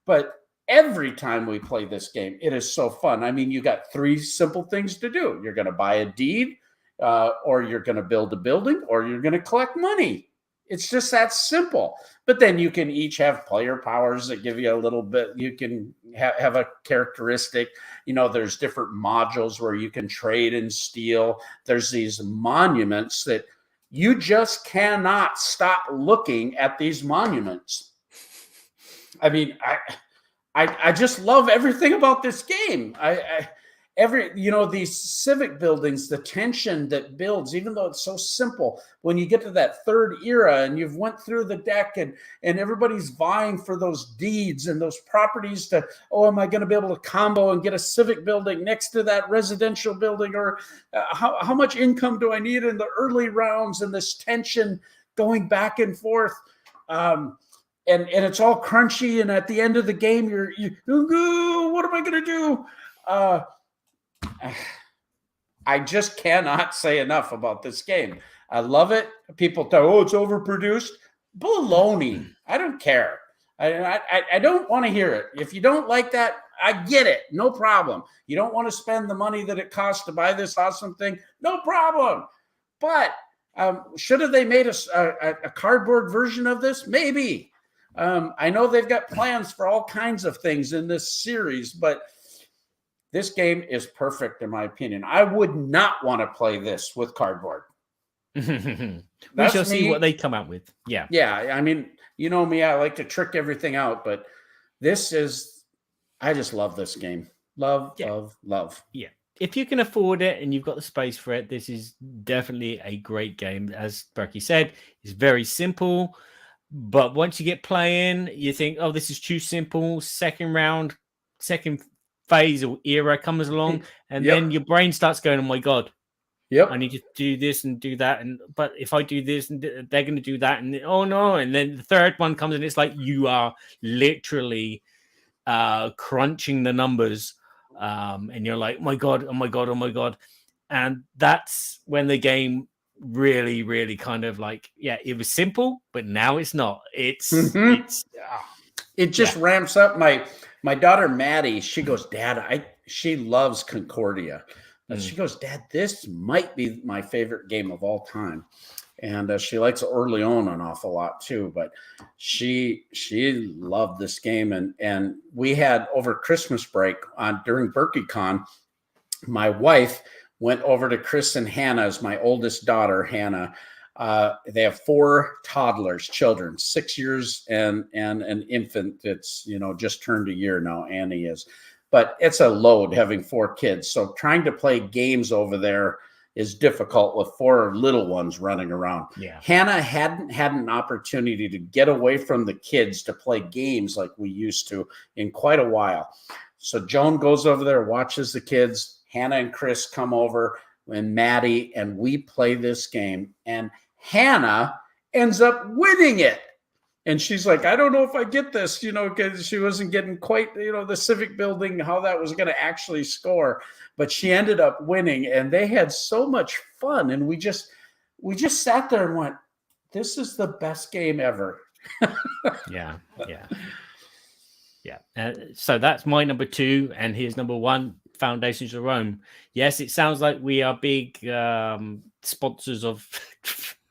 but every time we play this game, it is so fun. I mean, you got 3 simple things to do. You're going to buy a deed, or you're going to build a building, or you're going to collect money. It's just that simple. But then you can each have player powers that give you a little bit. You can have a characteristic. There's different modules where you can trade and steal. There's these monuments that you just cannot stop looking at these monuments. I mean, I just love everything about this game. These civic buildings, the tension that builds, even though it's so simple, when you get to that 3rd era and you've went through the deck and everybody's vying for those deeds and those properties to, am I going to be able to combo and get a civic building next to that residential building? Or how much income do I need in the early rounds, and this tension going back and forth? And it's all crunchy. And at the end of the game, what am I going to do? I just cannot say enough about this game. I love it. People tell, it's overproduced. Baloney. I don't care. I don't want to hear it. If you don't like that, I get it. No problem. You don't want to spend the money that it costs to buy this awesome thing. No problem. But should have they made a cardboard version of this? Maybe. I know they've got plans for all kinds of things in this series, but this game is perfect in my opinion. I would not want to play this with cardboard. We shall see what they come out with. Yeah. Yeah. I mean, you know me, I like to trick everything out, but I just love this game. Love. Yeah. If you can afford it and you've got the space for it, this is definitely a great game. As Berkey said, it's very simple, but once you get playing, you think, this is too simple. Second phase or era comes along, and then your brain starts going, oh my god, I need to do this and do that, but if I do this, and they're going to do that, and oh no, and then the third one comes, and it's like you are literally crunching the numbers, and you're like, oh my god, and that's when the game really, really kind of like, it was simple, but now it's not. It just ramps up. My daughter Maddie, she goes, Dad, she loves Concordia. She goes, Dad, this might be my favorite game of all time. And she likes Orleans an awful lot too, but she loved this game. And we had over Christmas break during BerkeyCon, my wife went over to Chris and Hannah's, my oldest daughter, Hannah. They have 4 toddlers, children, 6 years and an infant that's, just turned a year now, Annie is. But it's a load having 4 kids. So trying to play games over there, is difficult with 4 little ones running around. Yeah. Hannah hadn't had an opportunity to get away from the kids to play games like we used to in quite a while. So Joan goes over there, watches the kids. Hannah and Chris come over, and Maddie, and we play this game. And Hannah ends up winning it. And she's like, I don't know if I get this, because she wasn't getting quite, the civic building, how that was going to actually score. But she ended up winning, and they had so much fun. And we just sat there and went, this is the best game ever. Yeah. So that's my number 2, and here's number 1, Foundations of Rome. Yes, it sounds like we are big sponsors of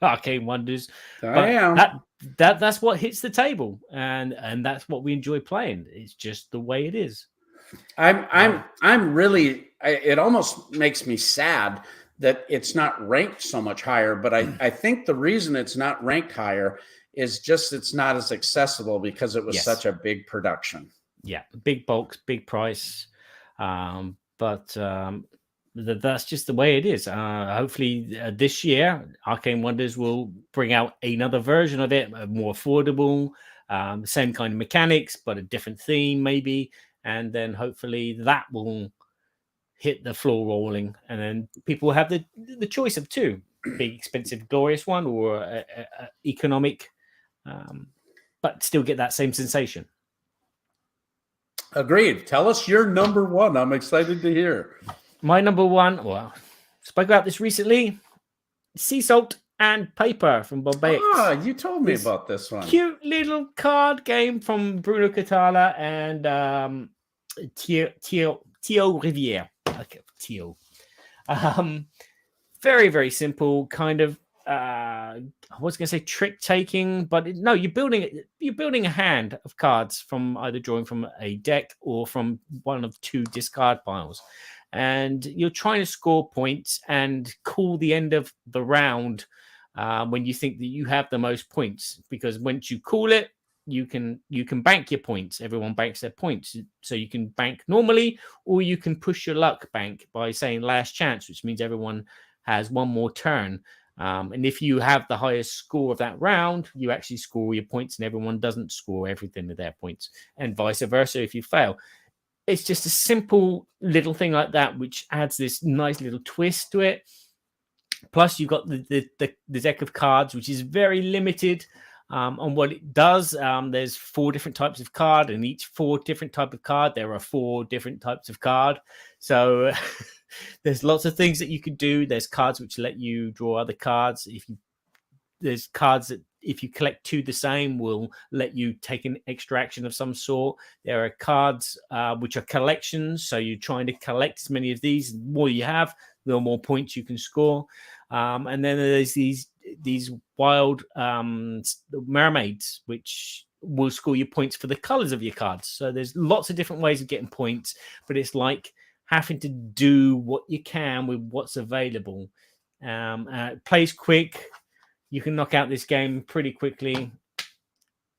Arcane Wonders. I am. That's what hits the table, and that's what we enjoy playing. It's just the way it is. I'm really. It almost makes me sad that it's not ranked so much higher. But I think the reason it's not ranked higher is just it's not as accessible because it was such a big production. Yeah, big bulks, big price, but that's just the way it is. Hopefully this year, Arcane Wonders will bring out another version of it, more affordable, same kind of mechanics, but a different theme maybe. And then hopefully that will hit the floor rolling. And then people will have the choice of 2, big, expensive, glorious one or a economic, but still get that same sensation. Agreed. Tell us your number 1. I'm excited to hear. My number 1, well, spoke about this recently. Sea Salt and Paper from Babblot. Ah, you told me about this one. Cute little card game from Bruno Catala and Thio Rivière. Okay, Thio. Very, very simple kind of. I was going to say trick taking, but no, you're building a hand of cards from either drawing from a deck or from one of 2 discard piles. And you're trying to score points and call the end of the round when you think that you have the most points. Because once you call it, you can bank your points. Everyone banks their points. So you can bank normally, or you can push your luck bank by saying last chance, which means everyone has one more turn. And if you have the highest score of that round, you actually score your points and everyone doesn't score everything of their points. And vice versa if you fail. It's just a simple little thing like that, which adds this nice little twist to it. Plus, you've got the deck of cards, which is very limited on what it does. There's 4 different types of card, and each 4 different type of card, there are 4 different types of card. So there's lots of things that you could do. There's cards which let you draw other cards. There's cards that if you collect 2 the same will let you take an extra action of some sort. There are cards which are collections, so you're trying to collect as many of these. The more you have, the more points you can score. And then there's these wild mermaids, which will score you points for the colors of your cards. So there's lots of different ways of getting points, but it's like having to do what you can with what's available. It plays quick. You can knock out this game pretty quickly.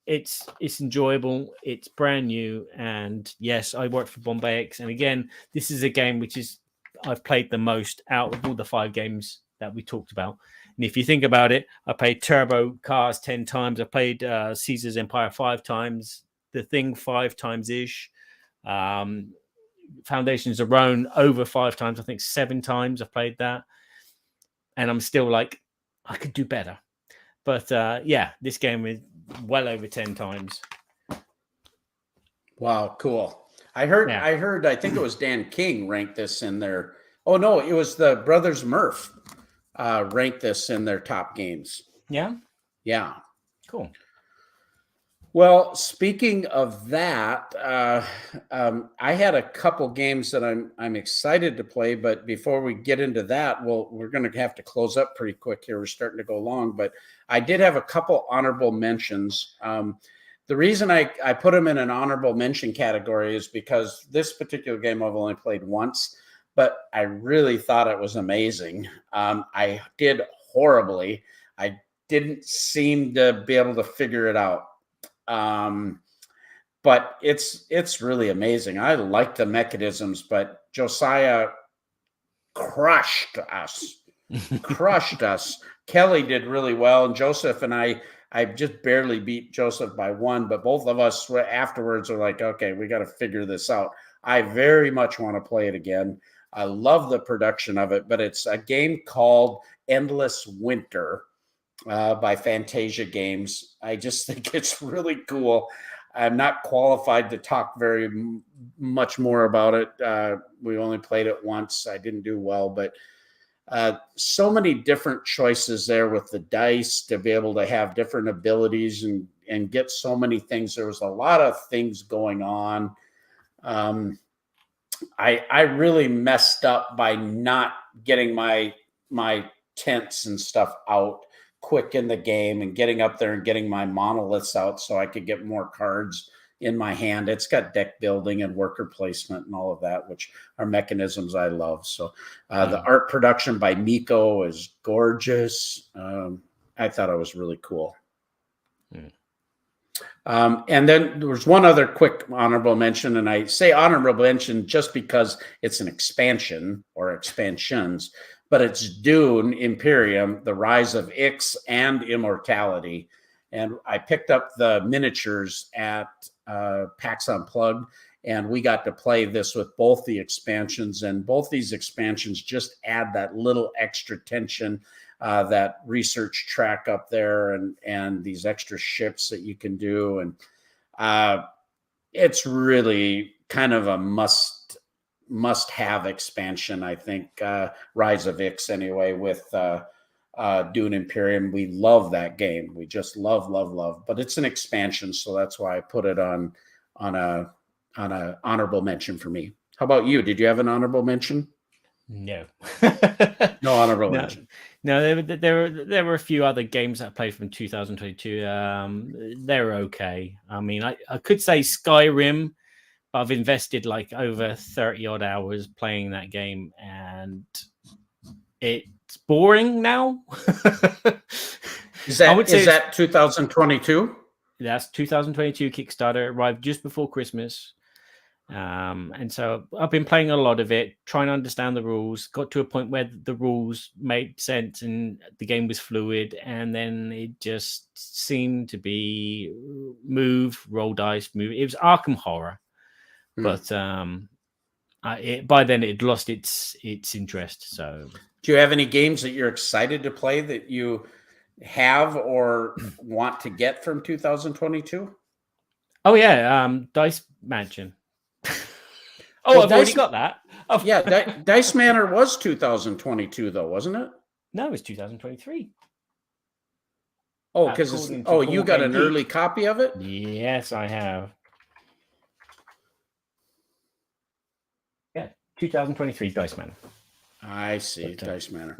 It's enjoyable. It's brand new. And yes, I work for Bombayx. And again, this is a game which I've played the most out of all the 5 games that we talked about. And if you think about it, I played Turbo Cars 10 times. I played Caesar's Empire 5 times. The Thing 5 times-ish. Foundations of Rome over 5 times. I think 7 times I played that. And I'm still like, I could do better. But yeah, this game is well over 10 times. Wow, cool. I think it was Dan King ranked this in their, oh no, it was the Brothers Murph ranked this in their top games. Yeah? Yeah. Cool. Well, speaking of that, I had a couple games that I'm excited to play, but before we get into that, we're going to have to close up pretty quick here. We're starting to go long, but I did have a couple honorable mentions. The reason I put them in an honorable mention category is because this particular game I've only played once, but I really thought it was amazing. I did horribly. I didn't seem to be able to figure it out. But it's really amazing. I like the mechanisms, but Josiah crushed us crushed us. Kelly did really well, and Joseph and I just barely beat Joseph by 1, but both of us afterwards are like, okay, we got to figure this out. I very much want to play it again. I love the production of it, but it's a game called Endless Winter by Fantasia Games. I just think it's really cool. I'm not qualified to talk very much more about it. We only played it once. I didn't do well, but so many different choices there with the dice to be able to have different abilities and get so many things. There was a lot of things going on. I really messed up by not getting my tents and stuff out quick in the game and getting up there and getting my monoliths out so I could get more cards in my hand. It's got deck building and worker placement and all of that, which are mechanisms I love. So the art production by Miko is gorgeous. I thought it was really cool. And then there was one other quick honorable mention, and I say honorable mention just because it's an expansion or expansions, but it's Dune Imperium, The Rise of Ix and Immortality. And I picked up the miniatures at PAX Unplugged, and we got to play this with both the expansions, and both these expansions just add that little extra tension, that research track up there and these extra ships that you can do. And it's really kind of a must-have expansion, I think. Rise of Ix, anyway, with Dune Imperium. We love that game. We just love. But it's an expansion, so that's why I put it on a honorable mention for me. How about you? Did you have an honorable mention? No. No honorable mention. No, there were a few other games that I played from 2022. They were okay. I mean, I could say Skyrim. I've invested like over 30 odd hours playing that game, and it's boring now. Is that 2022? That's 2022 Kickstarter. Arrived just before Christmas. And so I've been playing a lot of it, trying to understand the rules. Got to a point where the rules made sense and the game was fluid, and then it just seemed to be roll dice, move. It was Arkham Horror. But by then it lost its interest. So, do you have any games that you're excited to play that you have or want to get from 2022? Oh yeah, Dice Mansion. Oh, I've already got that. Oh. Yeah, Dice Manor was 2022 though, wasn't it? No, it's 2023. Oh, because you got an early copy of it? Yes, I have. 2023 Dice Manor. I see, Dice Manor.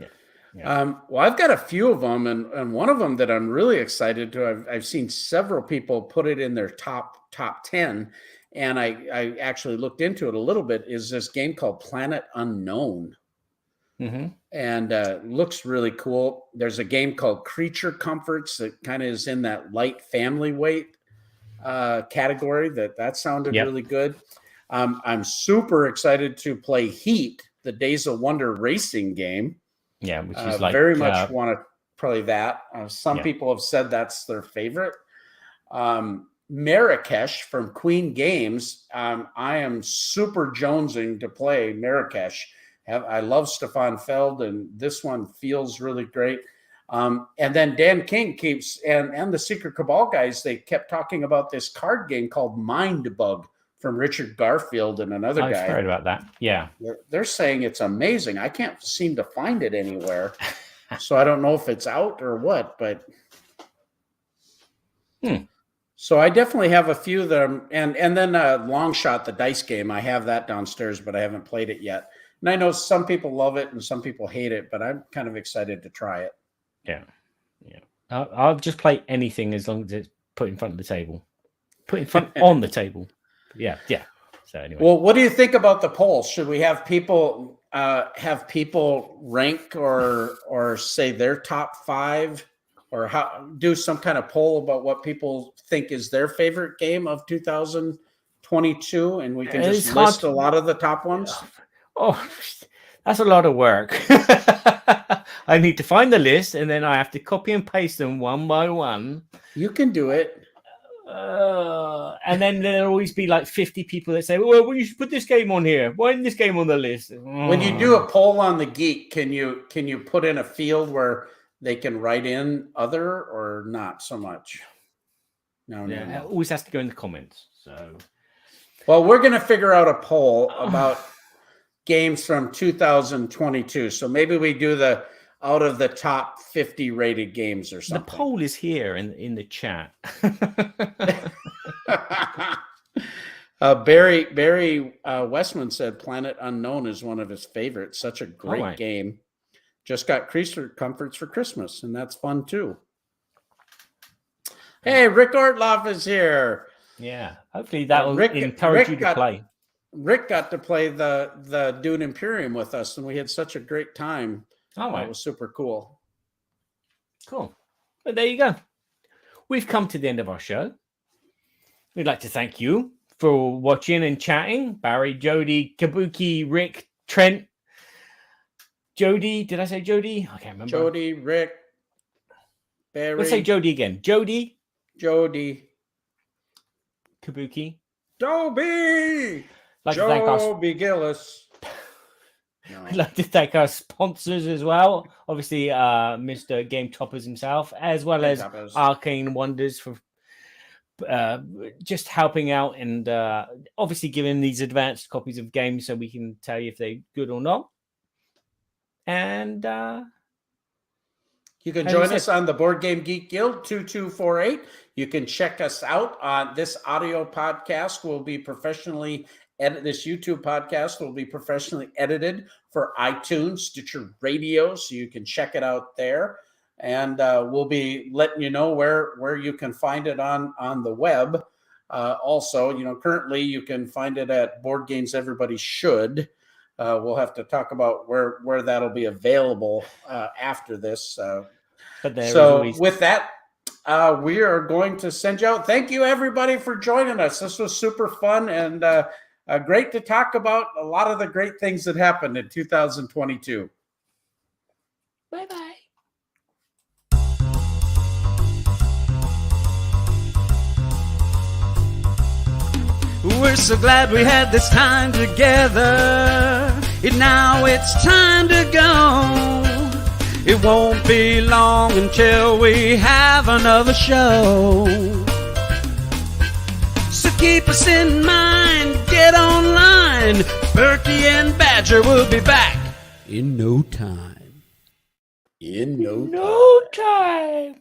Yeah. Well, I've got a few of them, and one of them that I'm really excited to. I've seen several people put it in their top 10, and I actually looked into it a little bit. Is this game called Planet Unknown? Mm-hmm. And looks really cool. There's a game called Creature Comforts that kind of is in that light family weight category. That sounded really good. I'm super excited to play Heat, the Days of Wonder racing game. Yeah, which is like very much want to play that. Some people have said that's their favorite. Marrakesh from Queen Games. I am super jonesing to play Marrakesh. I love Stefan Feld, and this one feels really great. And then Dan King keeps and the Secret Cabal guys. They kept talking about this card game called Mind Bug from Richard Garfield and another guy. I've heard about that. Yeah. They're saying it's amazing. I can't seem to find it anywhere. So I don't know if it's out or what, but so I definitely have a few that and then Long Shot, the dice game. I have that downstairs, but I haven't played it yet. And I know some people love it and some people hate it, but I'm kind of excited to try it. Yeah. I'll just play anything as long as it's put in front of the table. Put in front on the table. Yeah. So anyway. Well, what do you think about the poll? Should we have people rank or say their top 5, or do some kind of poll about what people think is their favorite game of 2022, and we can just list a lot of the top ones? Oh, That's a lot of work. I need to find the list, and then I have to copy and paste them one by one. You can do it. And then there'll always be like 50 people that say, well, you should put this game on here. Why isn't this game on the list? When you do a poll on the Geek, can you put in a field where they can write in other or not so much? No. It always has to go in the comments. So, well, we're going to figure out a poll about games from 2022. So maybe we do the out of the top 50 rated games or something. The poll is here in the chat. Barry Westman said Planet Unknown is one of his favorites. Such a great game. Just got creature comforts for Christmas, and that's fun too. Hey, Rick Ortloff is here. Yeah, hopefully that will encourage you to play. Rick got to play the Dune Imperium with us, and we had such a great time. It was super cool. Cool. But there you go. We've come to the end of our show. We'd like to thank you for watching and chatting. Barry, Jody, Kabuki, Rick, Trent, Jody. Did I say Jody? I can't remember. Jody, Rick, Barry. Let's say Jody again. Jody, Kabuki, Joby, Joby Gillis. No. I'd like to thank our sponsors as well. Obviously, Mr. Game Toppers himself, as well as Arcane Wonders for just helping out and obviously giving these advanced copies of games so we can tell you if they're good or not. And you can join us on the Board Game Geek Guild 2248. You can check us out on this audio podcast. Will be professionally this YouTube podcast will be professionally edited for iTunes, Stitcher Radio, so you can check it out there. And we'll be letting you know where you can find it on the web. Also, currently you can find it at Board Games Everybody Should. We'll have to talk about where that'll be available after this. With that, we are going to send you out. Thank you, everybody, for joining us. This was super fun and great to talk about a lot of the great things that happened in 2022. Bye-bye. We're so glad we had this time together. Now it's time to go. It won't be long until we have another show. So keep us in mind, get online. Berkey and Badger will be back in no time. In no time.